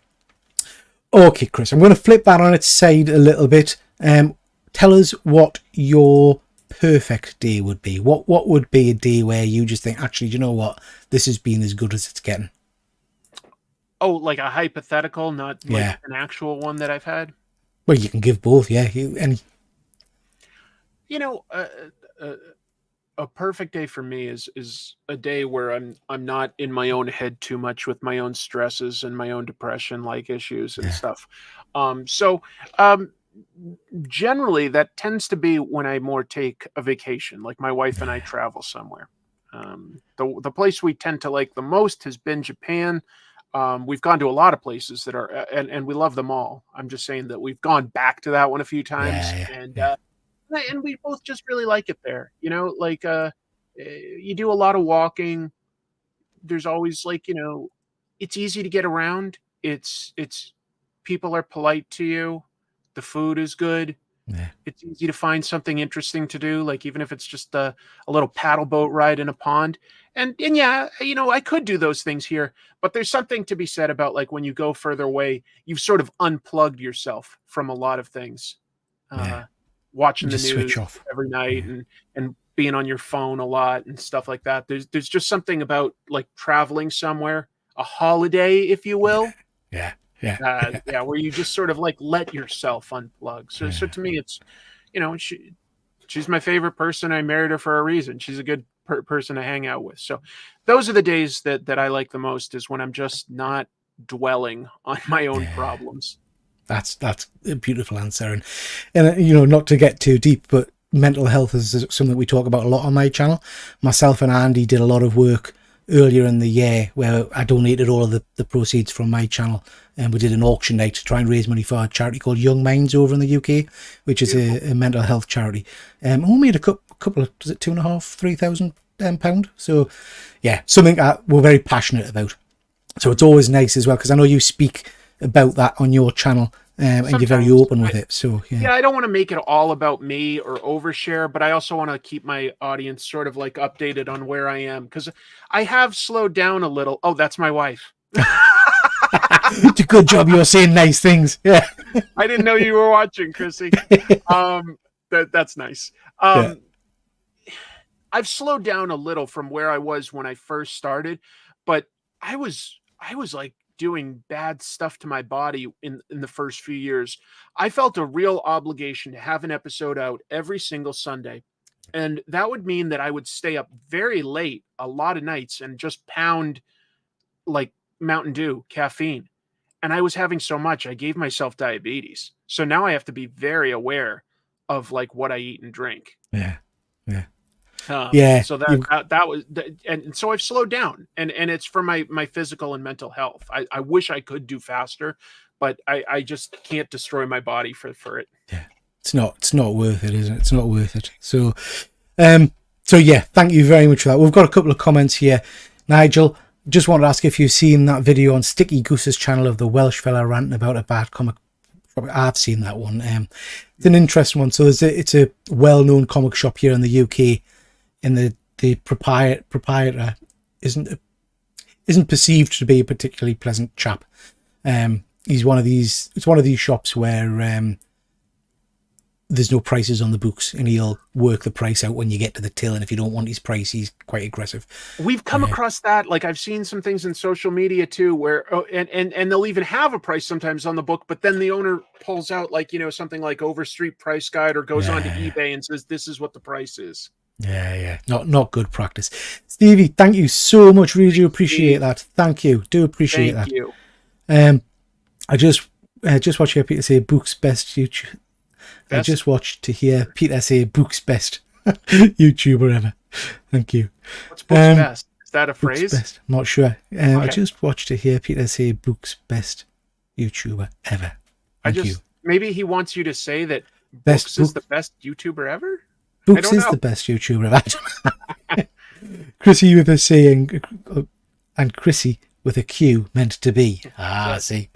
Okay, Chris, I'm going to flip that on its side a little bit. Tell us what your perfect day would be. What would be a day where you just think, actually, you know what? This has been as good as it's getting. Oh, like a hypothetical, not like an actual one that I've had? Well, you can give both, yeah. A perfect day for me is a day where I'm not in my own head too much with my own stresses and my own depression like issues and stuff. Generally that tends to be when I more take a vacation, like my wife and I travel somewhere. The place we tend to like the most has been Japan. We've gone to a lot of places that are and we love them all. I'm just saying that we've gone back to that one a few times, and we both just really like it there. You do a lot of walking. There's always it's easy to get around. It's people are polite to you. The food is good. Yeah. It's easy to find something interesting to do, like even if it's just a little paddle boat ride in a pond. And I could do those things here, but there's something to be said about like when you go further away, you've sort of unplugged yourself from a lot of things. Watching the news every night and being on your phone a lot and stuff like that. There's just something about like traveling somewhere, a holiday, if you will. Where you just sort of like let yourself unplug. So to me, it's, she's my favorite person. I married her for a reason. She's a good person to hang out with. So those are the days that I like the most, is when I'm just not dwelling on my own problems. That's a beautiful answer. And not to get too deep, but mental health is something we talk about a lot on my channel. Myself and Andy did a lot of work earlier in the year where I donated all of the proceeds from my channel, and we did an auction night to try and raise money for a charity called Young Minds over in the UK, which is a mental health charity. We made a couple of, was it £2,500 to £3,000 pound. So yeah, something that we're very passionate about. So it's always nice as well, because I know you speak about that on your channel, and you're very open with it. So yeah, I don't want to make it all about me or overshare, but I also want to keep my audience sort of like updated on where I am, because I have slowed down a little. Oh, that's my wife. It's a good job you're saying nice things. Yeah. I didn't know you were watching, Chrissy. That's nice. Yeah. I've slowed down a little from where I was when I first started, but I was like doing bad stuff to my body in the first few years. I felt a real obligation to have an episode out every single Sunday. And that would mean that I would stay up very late a lot of nights and just pound like Mountain Dew, caffeine. And I was having so much, I gave myself diabetes. So now I have to be very aware of like what I eat and drink. Yeah. Yeah. So that was, and so I've slowed down, and it's for my physical and mental health. I wish I could do faster, but I just can't destroy my body for it. Yeah. It's not worth it, is it? It's not worth it. So, so yeah, thank you very much for that. We've got a couple of comments here. Nigel, just wanted to ask if you've seen that video on Sticky Goose's channel of the Welsh fella ranting about a bad comic. I've seen that one. It's an interesting one. So it's a well-known comic shop here in the UK, and the proprietor isn't perceived to be a particularly pleasant chap. It's one of these shops where there's no prices on the books, and he'll work the price out when you get to the till, and if you don't want his price, he's quite aggressive. We've come across that. Like, I've seen some things in social media too, where and they'll even have a price sometimes on the book, but then the owner pulls out, like, something like Overstreet Price Guide, or goes onto eBay and says this is what the price is. Yeah, not good practice. Stevie, thank you so much. Really do appreciate that. Thank you. Do appreciate that. Thank you. I just watched here Peter say Book's best YouTube. I just watched to hear Peter say Book's best YouTuber ever. Thank you. What's Book's best? Is that a phrase? Best. I'm not sure. Okay. I just watched to hear Peter say Book's best YouTuber ever. Thank you. Maybe he wants you to say that Books is the best YouTuber ever? Books is the best YouTuber ever. Chrissy with a C and Chrissy with a Q meant to be. See.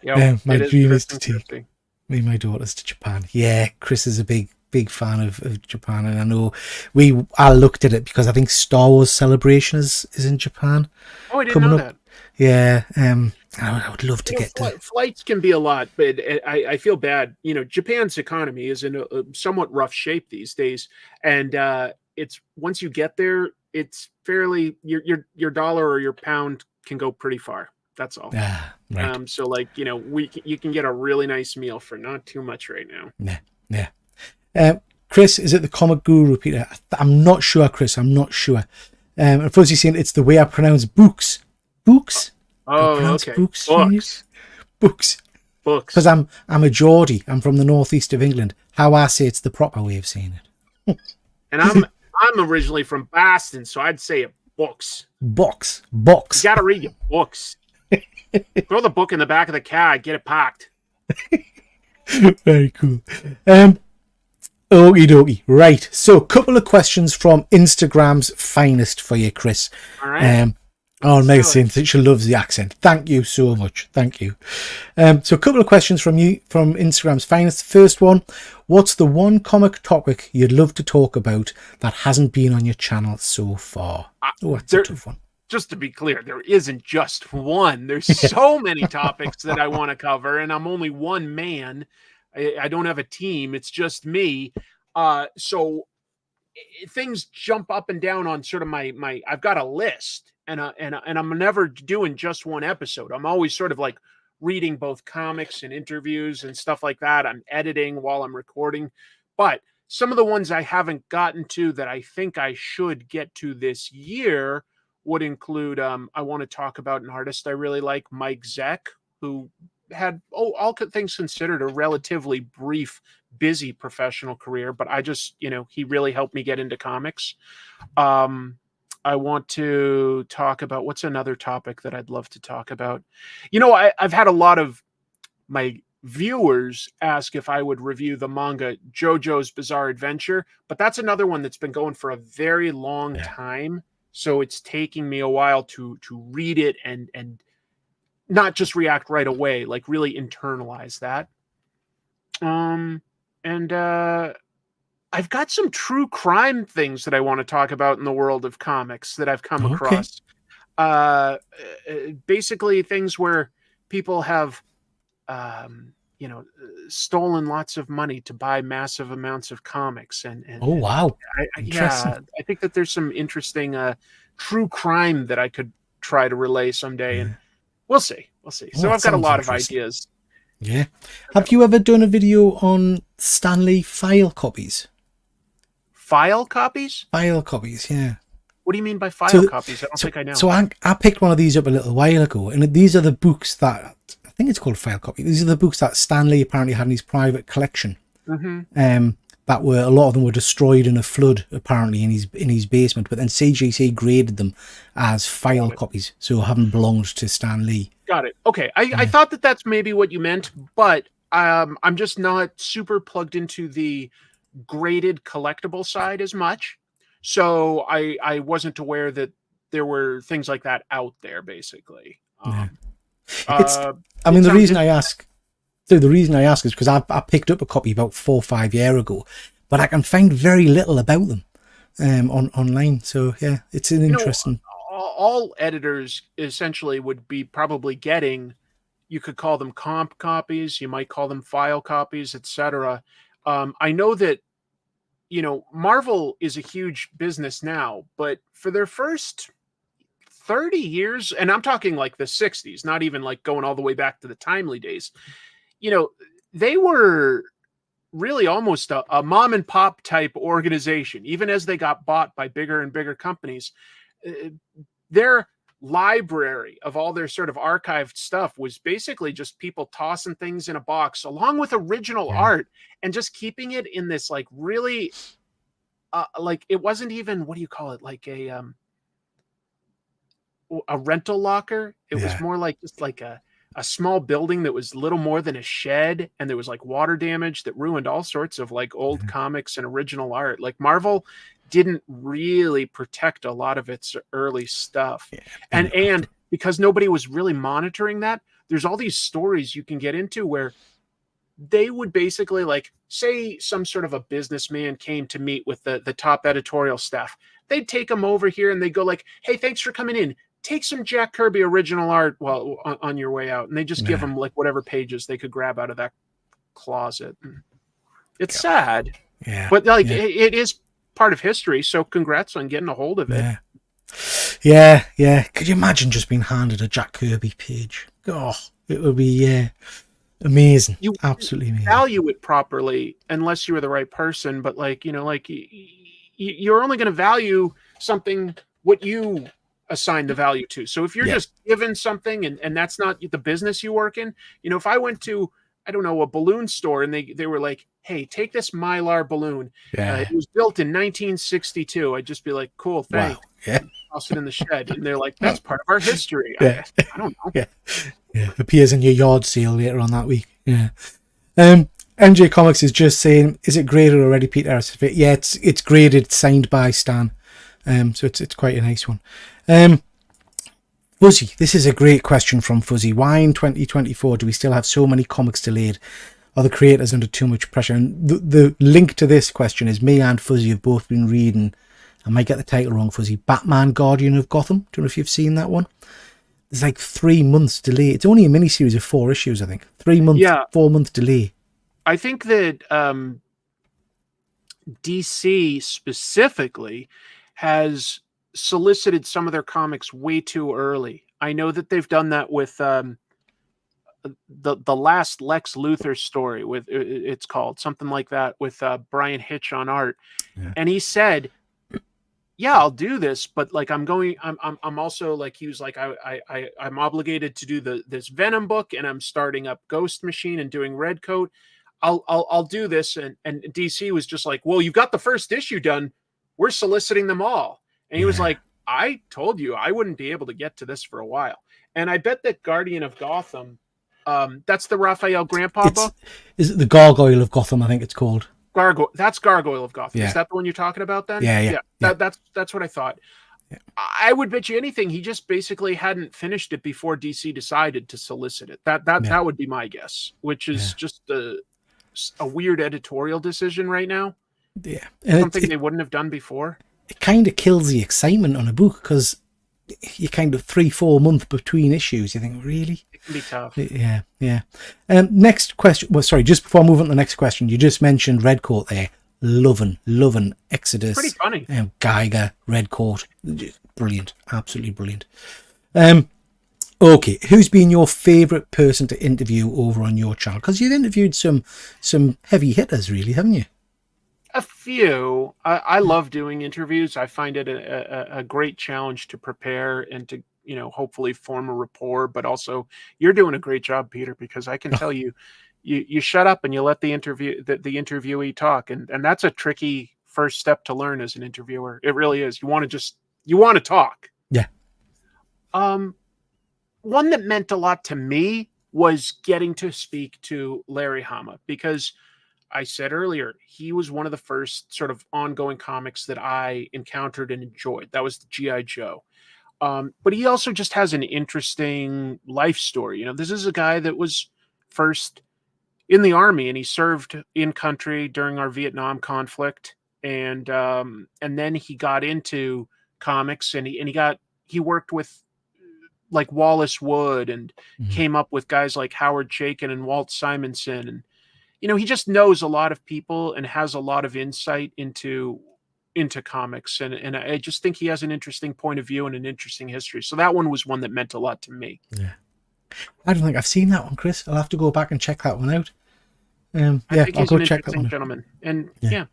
Yep, my dream is to take me and my daughters to Japan. Yeah, Chris is a big fan of Japan, and I know I looked at it because I think Star Wars Celebration is in Japan. Oh, I didn't know that. Yeah, I would love to get to. Flights can be a lot, but I feel bad. Japan's economy is in a somewhat rough shape these days, and it's once you get there, it's fairly your dollar or your pound can go pretty far. That's all. Right. So like, you can get a really nice meal for not too much right now. Yeah. Chris, is it the Comic Guru, Peter? I'm not sure, Chris. I'm not sure. At first he's saying it's the way I pronounce books. Books? Oh, okay. Books. Books. Because I'm a Geordie. I'm from the northeast of England. How I say it's the proper way of saying it. And I'm originally from Boston, so I'd say it books. Box. You gotta read your books. Throw the book in the back of the car, get it packed. Very cool. Okie dokie. Right. So, a couple of questions from Instagram's finest for you, Chris. All right. Meg's saying that she loves the accent. Thank you so much. Thank you. So, a couple of questions from Instagram's finest. First one: what's the one comic topic you'd love to talk about that hasn't been on your channel so far? That's a tough one. Just to be clear, there isn't just one. There's so many topics that I want to cover, and I'm only one man. I don't have a team. It's just me. So things jump up and down on sort of my I've got a list, and I'm never doing just one episode. I'm always sort of like reading both comics and interviews and stuff like that. I'm editing while I'm recording. But some of the ones I haven't gotten to that I think I should get to this year would include, I want to talk about an artist I really like, Mike Zeck, who had, all things considered, a relatively brief, busy professional career, but I just, he really helped me get into comics. I want to talk about, what's another topic that I'd love to talk about? I've had a lot of my viewers ask if I would review the manga JoJo's Bizarre Adventure, but that's another one that's been going for a very long time. So it's taking me a while to read it and not just react right away, like really internalize that. And I've got some true crime things that I want to talk about in the world of comics that I've come across. Basically things where people have stolen lots of money to buy massive amounts of comics. And oh, wow. I think that there's some interesting true crime that I could try to relay someday, and we'll see. So I've got a lot of ideas. Yeah. Have you ever done a video on Stan Lee file copies? File copies? File copies, yeah. What do you mean by file copies? I don't think I know. So I picked one of these up a little while ago, and these are the books that, I think it's called file copy. These are the books that Stan Lee apparently had in his private collection. That were, a lot of them were destroyed in a flood apparently in his basement, but then CGC graded them as file copies, so haven't belonged to Stan Lee. Got it. Okay. I thought that that's maybe what you meant, but I'm just not super plugged into the graded collectible side as much. So I wasn't aware that there were things like that out there, basically. The reason I ask is because I picked up a copy about 4 or 5 years ago, but I can find very little about them online. So yeah, it's an interesting. All editors essentially would be probably getting, you could call them comp copies, you might call them file copies, etc. I know that Marvel is a huge business now, but for their first 30 years, and I'm talking like the 60s, not even like going all the way back to the Timely days, they were really almost a mom and pop type organization. Even as they got bought by bigger and bigger companies, their library of all their sort of archived stuff was basically just people tossing things in a box along with original art and just keeping it in this like really like, it wasn't even, what do you call it, like a rental locker. It was more like just like a small building that was little more than a shed, and there was like water damage that ruined all sorts of like old comics and original art. Like Marvel didn't really protect a lot of its early stuff. And because nobody was really monitoring that, there's all these stories you can get into where they would basically, like, say some sort of a businessman came to meet with the top editorial staff. They'd take them over here and they'd go like, hey, thanks for coming in. Take some Jack Kirby original art while on your way out. And they just give them like whatever pages they could grab out of that closet. It's sad, but like it is part of history. So congrats on getting a hold of it. Yeah. Could you imagine just being handed a Jack Kirby page? Oh, it would be amazing. You absolutely amazing. Value it properly unless you were the right person. But like, you're only going to value something what you assign the value to. So if you're just given something and that's not the business you work in, if I went to, I don't know, a balloon store and they were like, hey, take this Mylar balloon. It was built in 1962. I'd just be like, cool, thanks. Wow. Toss it in the shed. And they're like, that's part of our history. I don't know. Appears in your yard sale later on that week. MJ Comics is just saying, is it graded already, Peter? Yeah, it's graded, signed by Stan. So it's quite a nice one. Fuzzy, this is a great question from Fuzzy. Why in 2024 do we still have so many comics delayed? Are the creators under too much pressure? And the link to this question is me and Fuzzy have both been reading, I might get the title wrong, Fuzzy, Batman Guardian of Gotham. Don't know if you've seen that one. There's like 3 months delay. It's only a miniseries of 4 issues, I think. 3 months, 4 month delay. I think that DC specifically has solicited some of their comics way too early. I know that they've done that with the last Lex Luthor story, with it's called something like that, with Brian Hitch on art. And he said, I'll do this, but like I'm also like, he was like, I'm obligated to do this Venom book, and I'm starting up Ghost Machine and doing Redcoat. I'll do this. And DC was just like, well, you've got the first issue done. We're soliciting them all. And he was like, I told you I wouldn't be able to get to this for a while. And I bet that Guardian of Gotham That's the Raphael Grandpa book. Is it the Gargoyle of Gotham? I think it's called. That's Gargoyle of Gotham. Yeah. Is that the one you're talking about then? Yeah. That's what I thought. Yeah. I would bet you anything he just basically hadn't finished it before DC decided to solicit it. That would be my guess, which is just a weird editorial decision right now. Yeah. Something they wouldn't have done before. It kind of kills the excitement on a book because you kind of 3-4 months between issues. You think, really? It can be tough. Yeah. Next question. Well, sorry, just before I move on to the next question, you just mentioned Redcoat there. Loving Exodus. Pretty funny. Geiger, Redcoat. Brilliant. Absolutely brilliant. Okay, who's been your favourite person to interview over on your channel? Because you've interviewed some heavy hitters, really, haven't you? A few. I love doing interviews. I find it a great challenge to prepare and to, hopefully form a rapport. But also, you're doing a great job, Peter, because I can tell you shut up and you let the interviewee talk, and that's a tricky first step to learn as an interviewer. It really is. You want to talk. Yeah. One that meant a lot to me was getting to speak to Larry Hama, because I said earlier, he was one of the first sort of ongoing comics that I encountered and enjoyed. That was the G.I. Joe. But he also just has an interesting life story. This is a guy that was first in the Army, and he served in country during our Vietnam conflict. And then he got into comics, and he worked with like Wallace Wood, and came up with guys like Howard Chaykin and Walt Simonson. And he just knows a lot of people and has a lot of insight into comics. And I just think he has an interesting point of view and an interesting history. So that one was one that meant a lot to me. Yeah. I don't think I've seen that one, Chris. I'll have to go back and check that one out. I think I'll go check that one out. Gentleman. And yeah.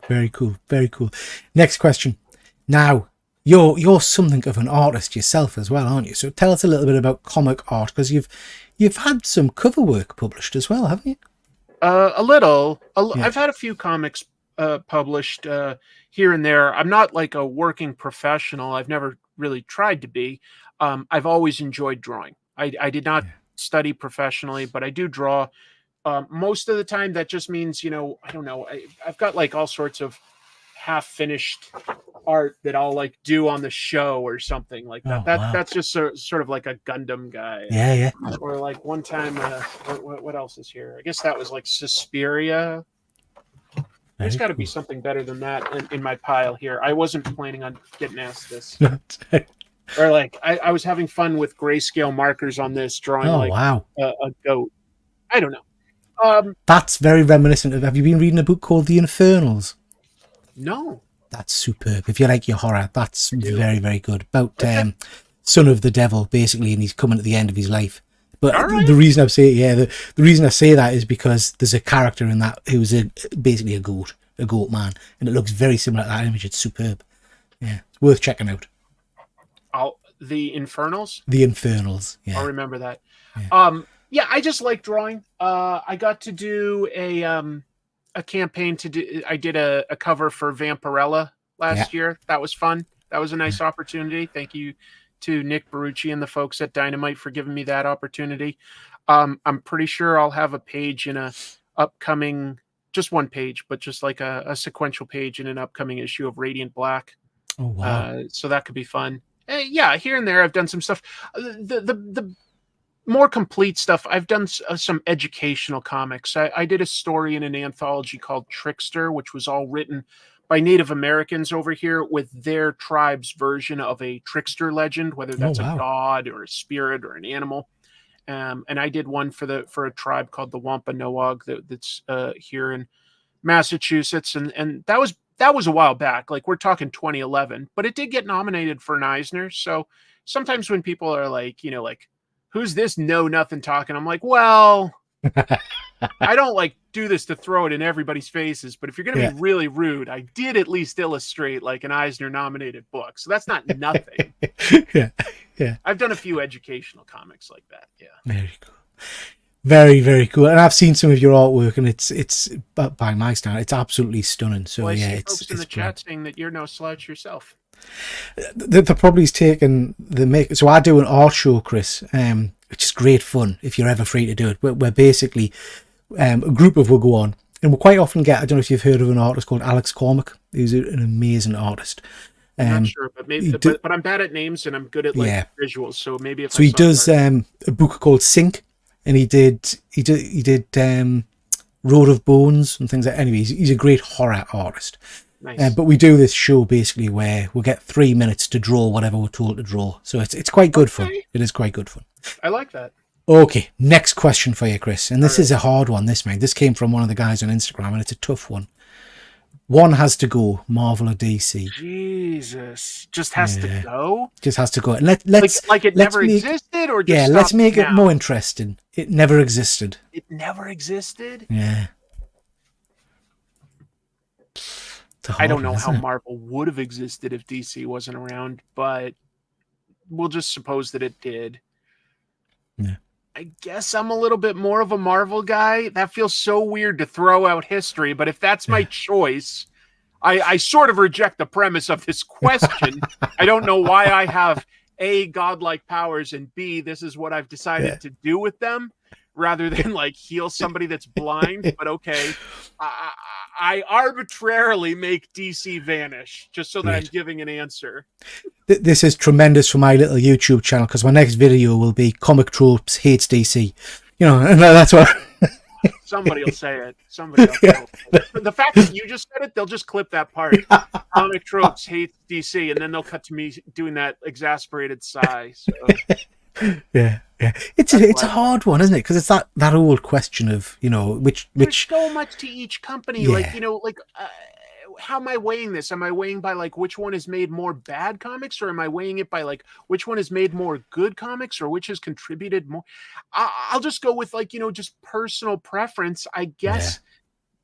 Very cool. Very cool. Next question. Now, you're something of an artist yourself as well, aren't you? So tell us a little bit about comic art, because you've had some cover work published as well, haven't you? A little. I've had a few comics published here and there. I'm not like a working professional. I've never really tried to be. I've always enjoyed drawing. I did not study professionally, but I do draw. Most of the time, that just means, I don't know. I've got like all sorts of half-finished art that I'll like do on the show or something like that. That's just sort of like a Gundam guy. Yeah. Or like one time, what else is here? I guess that was like Suspiria. There's got to be something better than that in my pile here. I wasn't planning on getting asked this. Or like I was having fun with grayscale markers on this, drawing a goat. I don't know. That's very reminiscent of. Have you been reading a book called The Infernals? No. That's superb. If you like your horror, that's very, very good. About son of the devil, basically, and he's coming to the end of his life. But the reason I say the reason I say that is because there's a character in that who's basically a goat man, and it looks very similar to that image. It's superb. Yeah, it's worth checking out. The Infernals. The Infernals. Yeah, I'll remember that. Yeah, I just like drawing. I got to do a campaign I did a cover for Vampirella last year. That was fun. That was a nice opportunity. Thank you to Nick Barucci and the folks at Dynamite for giving me that opportunity. I'm pretty sure I'll have a page in a upcoming, just one page, but just like a sequential page in an upcoming issue of Radiant Black. Oh, wow. So that could be fun. Yeah, here and there I've done some stuff. The more complete stuff, I've done some educational comics. I did a story in an anthology called Trickster, which was all written by Native Americans over here with their tribe's version of a trickster legend, whether that's a god or a spirit or an animal. And I did one for a tribe called the Wampanoag that's here in Massachusetts, and that was a while back. Like, we're talking 2011, but it did get nominated for an Eisner. So sometimes when people are like, who's this know nothing talking? I'm like, well, I don't like do this to throw it in everybody's faces, but if you're going to be really rude, I did at least illustrate like an Eisner nominated book. So that's not nothing. Yeah. I've done a few educational comics like that. Yeah. Very cool. Very, very cool. And I've seen some of your artwork, and it's by my standard, it's absolutely stunning. So I see it's folks in the chat saying that you're no slouch yourself. The probably's taken the make. So I do an art show, Chris, which is great fun if you're ever free to do it. We're basically a group of will go on, and we'll quite often get, I don't know if you've heard of an artist called Alex Cormack, who's an amazing artist. I'm not sure, but maybe, but I'm bad at names and I'm good at like visuals. So maybe if so he does a book called Sync, and he did Road of Bones and things like that. Anyway, he's a great horror artist. Nice. But we do this show basically where we'll get 3 minutes to draw whatever we're told to draw. So it's quite good fun. It is quite good fun. I like that. Okay, next question for you, Chris. And this is a hard one, this came from one of the guys on Instagram, and it's a tough one. One has to go, Marvel or DC. Jesus. Just has to go? Just has to go. And let's like it never existed, or just let's make now? It more interesting. It never existed. It never existed? Yeah. I don't know how Marvel would have existed if DC wasn't around, but we'll just suppose that it did. Yeah. I guess I'm a little bit more of a Marvel guy. That feels so weird to throw out history, but if that's my choice, I sort of reject the premise of this question. I don't know why I have A, godlike powers, and B, this is what I've decided to do with them, rather than like heal somebody that's blind. But okay, I arbitrarily make DC vanish just so that I'm giving an answer. This is tremendous for my little YouTube channel, because my next video will be Comic Tropes hates DC. You know, and that's what... Somebody will say it. Somebody else will. The fact that you just said it, they'll just clip that part. Comic Tropes hates DC, and then they'll cut to me doing that exasperated sigh. So. Yeah. It's a hard one, isn't it? Because it's that old question of, you know, which there's so much to each company. Like, you know, like how am I weighing this? Am I weighing by like which one has made more bad comics, or am I weighing it by like which one has made more good comics, or which has contributed more? I'll just go with like, you know, just personal preference, I guess.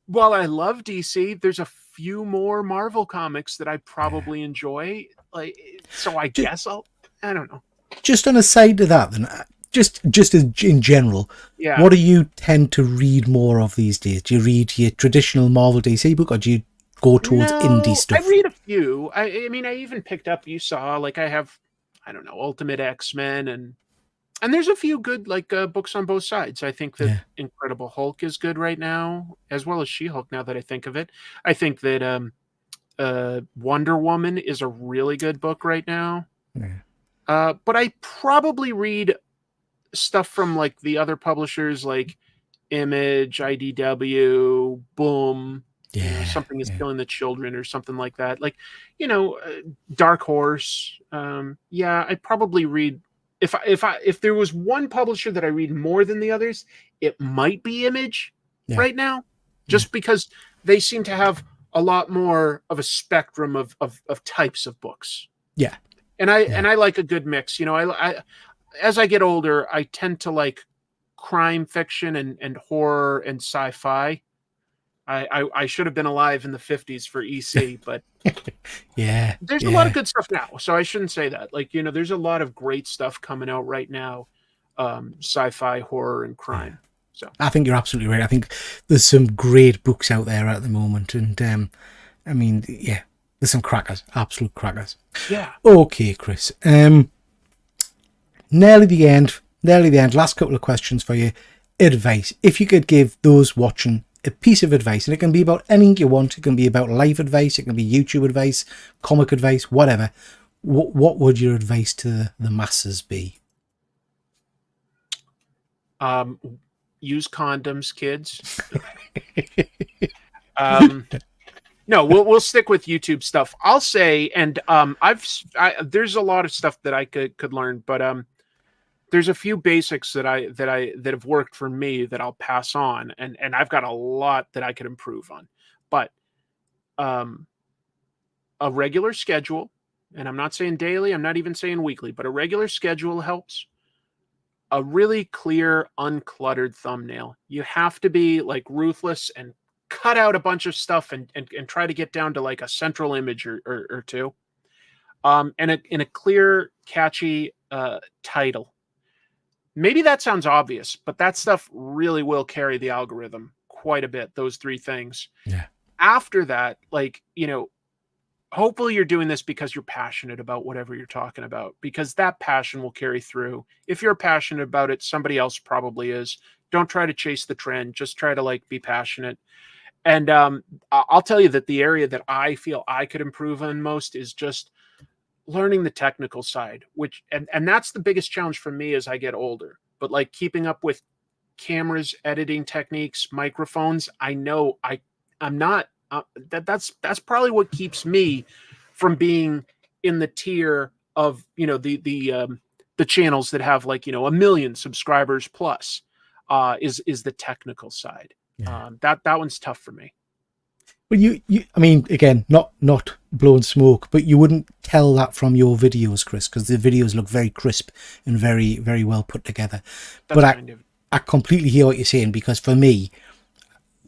While I love DC, there's a few more Marvel comics that I probably enjoy. Like, so I guess I don't know. Just on a side to that, then, just as in general, what do you tend to read more of these days? Do you read your traditional Marvel DC book, or do you go towards indie stuff? I read a few. I mean, I even picked up, you saw, like I have, I don't know, Ultimate X-Men, and there's a few good like books on both sides. I think that Incredible Hulk is good right now, as well as She-Hulk, now that I think of it. I think that Wonder Woman is a really good book right now. But I probably read stuff from like the other publishers like Image, IDW, Boom, Something is Killing the Children, or something like that. Like, you know, Dark Horse. I probably read, if there was one publisher that I read more than the others, it might be Image right now, just because they seem to have a lot more of a spectrum of types of books. Yeah. And I like a good mix. You know, I as I get older, I tend to like crime fiction and horror and sci-fi. I should have been alive in the 50s for EC, but there's a lot of good stuff now. So I shouldn't say that. Like, you know, there's a lot of great stuff coming out right now, sci-fi, horror, and crime. So I think you're absolutely right. I think there's some great books out there at the moment, and I mean, there's some crackers, absolute crackers. Yeah. Okay, Chris. Nearly the end. Last couple of questions for you. Advice. If you could give those watching a piece of advice, and it can be about anything you want. It can be about life advice. It can be YouTube advice, comic advice, whatever. What would your advice to the masses be? Use condoms, kids. No, we'll stick with YouTube stuff. I'll say, and there's a lot of stuff that I could learn, but there's a few basics that have worked for me that I'll pass on, and I've got a lot that I could improve on. But a regular schedule, and I'm not saying daily, I'm not even saying weekly, but a regular schedule helps. A really clear, uncluttered thumbnail. You have to be like ruthless and cut out a bunch of stuff and try to get down to like a central image or two. And in a clear, catchy title. Maybe that sounds obvious, but that stuff really will carry the algorithm quite a bit, those three things. Yeah. After that, like, you know, hopefully you're doing this because you're passionate about whatever you're talking about, because that passion will carry through. If you're passionate about it, somebody else probably is. Don't try to chase the trend. Just try to like be passionate. And I'll tell you that the area that I feel I could improve on most is just learning the technical side, which and that's the biggest challenge for me as I get older. But like keeping up with cameras, editing techniques, microphones, I know I'm not that's probably what keeps me from being in the tier of, you know, the channels that have like, you know, 1 million subscribers plus, is the technical side. Yeah. That one's tough for me. Well, I mean, again, not blowing smoke, but you wouldn't tell that from your videos, Chris, because the videos look very crisp and very, very well put together. That's But kind of I completely hear what you're saying, because for me,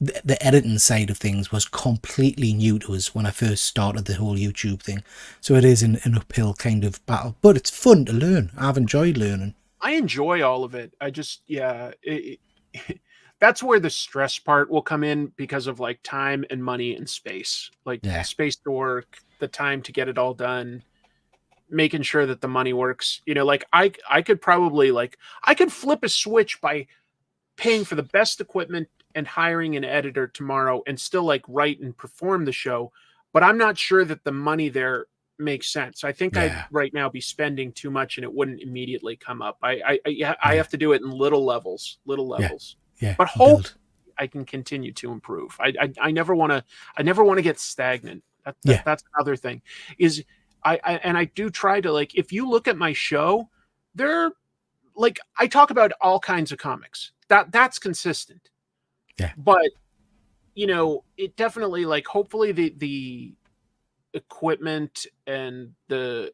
the editing side of things was completely new to us when I first started the whole YouTube thing. So it is an uphill kind of battle, but it's fun to learn. I've enjoyed learning. I enjoy all of it. I just, yeah, that's where the stress part will come in, because of like time and money and space, like Yeah. space to work, the time to get it all done, making sure that the money works. You know, like I could probably like, I could flip a switch by paying for the best equipment and hiring an editor tomorrow and still like write and perform the show. But I'm not sure that the money there makes sense. I think I'd Yeah. right now be spending too much and it wouldn't immediately come up. I Yeah. have to do it in little levels, Yeah. Yeah. but hope Build. I can continue to improve. I never want to, I never want to get stagnant. Yeah. That's another thing is and I do try to, like, if you look at my show, there, like, I talk about all kinds of comics. That's consistent. Yeah. But, you know, it definitely, like, hopefully the equipment and the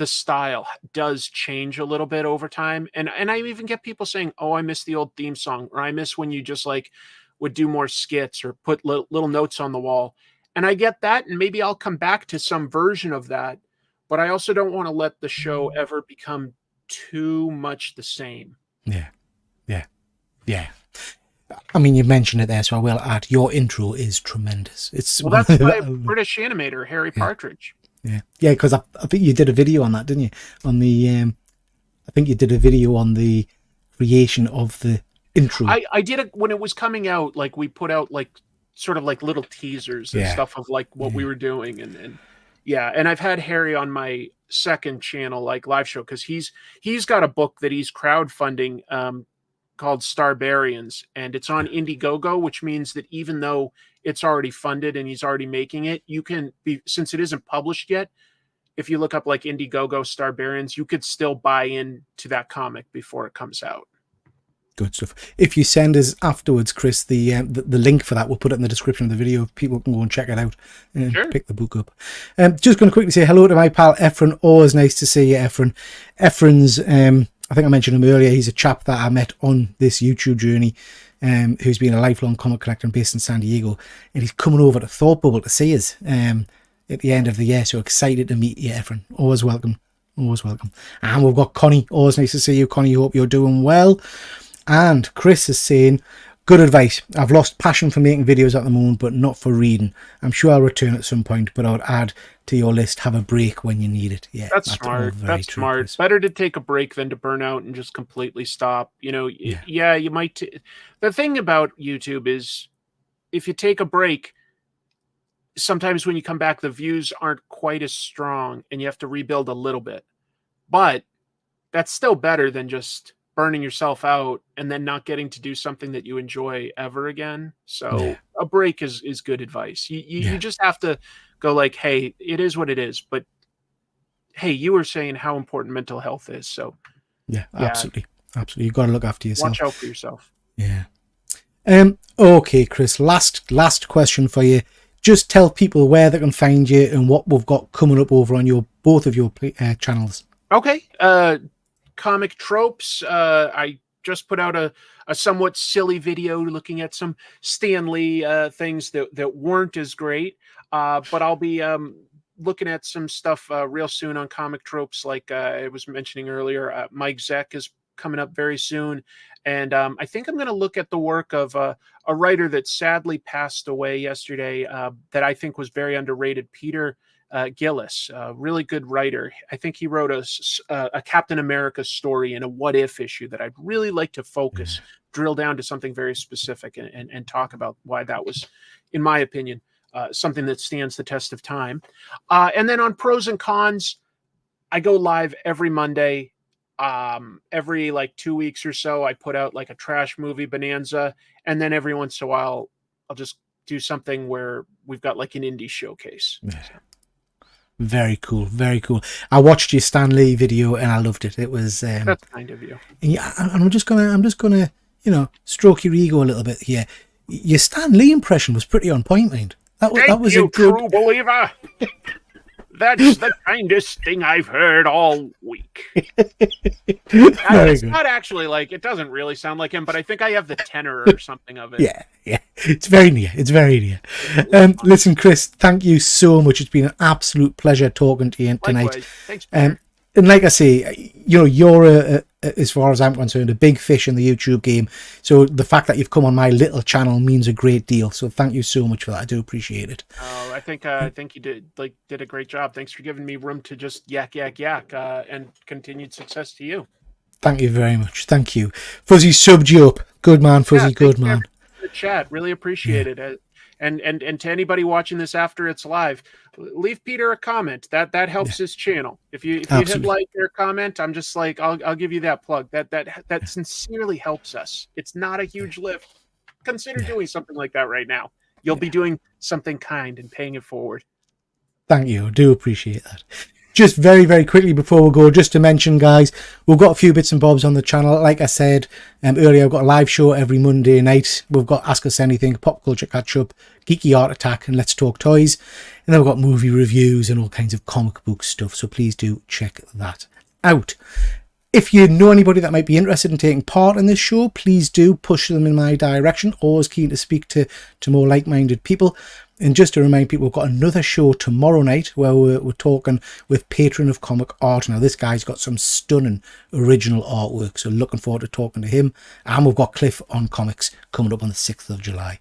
style does change a little bit over time. And I even get people saying, "Oh, I miss the old theme song," or "I miss when you just like would do more skits or put little notes on the wall." And I get that, and maybe I'll come back to some version of that, but I also don't want to let the show ever become too much the same. Yeah. Yeah. Yeah. I mean, you mentioned it there, so I will add, your intro is tremendous. It's Well, that's my British animator, Harry Yeah. Partridge. Yeah, yeah, because I think you did a video on that, didn't you? On the I think you did a video on the creation of the intro. I did it when it was coming out. Like, we put out like sort of like little teasers and Yeah. stuff of like what we were doing, and yeah, and I've had Harry on my second channel, like live show, because he's got a book that he's crowdfunding, called Starbarians, and it's on Indiegogo, which means that even though it's already funded and he's already making it, you can be, since it isn't published yet, if you look up like Indiegogo Starbarians, you could still buy in to that comic before it comes out. Good stuff. If you send us afterwards, Chris, the link for that, we'll put it in the description of the video. People can go and check it out and Sure. pick the book up. Just going to quickly say hello to my pal Efren. Always nice to see you, Efren. Efren's, I think I mentioned him earlier. He's a chap that I met on this YouTube journey, who's been a lifelong comic collector and based in San Diego, and he's coming over to Thought Bubble to see us at the end of the year. So excited to meet you, Efren. Always welcome. Always welcome. And we've got Connie. Always nice to see you, Connie. Hope you're doing well. And Chris is saying, good advice. I've lost passion for making videos at the moment, but not for reading. I'm sure I'll return at some point, but I would add to your list, have a break when you need it. Yeah, that's smart. That's true, smart. Chris. Better to take a break than to burn out and just completely stop. You know, yeah, you might. The thing about YouTube is, if you take a break, sometimes when you come back, the views aren't quite as strong and you have to rebuild a little bit. But that's still better than just burning yourself out and then not getting to do something that you enjoy ever again. So a break is good advice. You just have to go like, hey, it is what it is. But hey, you were saying how important mental health is. So yeah, absolutely. Absolutely. You've got to look after yourself. Watch out for yourself. Yeah. Okay, Chris, last question for you. Just tell people where they can find you and what we've got coming up over on both of your channels. Okay. Comic Tropes. I just put out a somewhat silly video looking at some Stan Lee things that weren't as great. But I'll be looking at some stuff real soon on Comic Tropes. Like I was mentioning earlier, Mike Zeck is coming up very soon. And I think I'm going to look at the work of a writer that sadly passed away yesterday that I think was very underrated, Peter Gillis, a really good writer. I think he wrote a Captain America story in a What If issue that I'd really like to focus, drill down to something very specific and talk about why that was, in my opinion, something that stands the test of time. And then on pros and cons, I go live every Monday. Every like 2 weeks or so, I put out like a trash movie bonanza, and then every once in a while, I'll just do something where we've got like an indie showcase. Very cool, very cool. I watched your Stan Lee video and I loved it. It was that's kind of you. Yeah, I'm just gonna, you know, stroke your ego a little bit here. Your Stan Lee impression was pretty on point, mind. That was you, a good true believer. That's the kindest thing I've heard all week. It's not actually like, it doesn't really sound like him, but I think I have the tenor or something of it. Yeah. It's very near. Listen, Chris, thank you so much. It's been an absolute pleasure talking to you tonight. Likewise. Thanks, Peter. And like I say, you know, you're as far as I'm concerned, a big fish in the YouTube game. So the fact that you've come on my little channel means a great deal. So thank you so much for that. I do appreciate it. I think you did a great job. Thanks for giving me room to just yak, and continued success to you. Thank you very much. Thank you. Fuzzy subbed you up. Good man, Fuzzy. Good man. The chat, really appreciate it. And to anybody watching this after it's live, leave Peter a comment. That helps his channel. If you hit like or comment, I'm just like, I'll give you that plug. That sincerely helps us. It's not a huge lift. Consider doing something like that right now. You'll be doing something kind and paying it forward. Thank you. I do appreciate that. Just very, very quickly before we go, just to mention, guys, we've got a few bits and bobs on the channel. Like I said earlier, I've got a live show every Monday night. We've got Ask Us Anything, Pop Culture Catch Up, Geeky Art Attack, and Let's Talk Toys. And then we've got movie reviews and all kinds of comic book stuff. So please do check that out. If you know anybody that might be interested in taking part in this show, please do push them in my direction. Always keen to speak to more like-minded people. And just to remind people, we've got another show tomorrow night where we're talking with Patron of Comic Art. Now, this guy's got some stunning original artwork, so looking forward to talking to him. And we've got Cliff on Comics coming up on the 6th of July.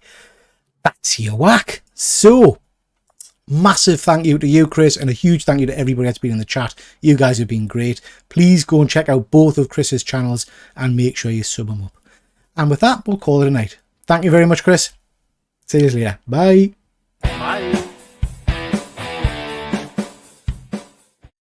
That's your whack. So, massive thank you to you, Chris, and a huge thank you to everybody that's been in the chat. You guys have been great. Please go and check out both of Chris's channels and make sure you sub them up. And with that, we'll call it a night. Thank you very much, Chris. See you later. Bye.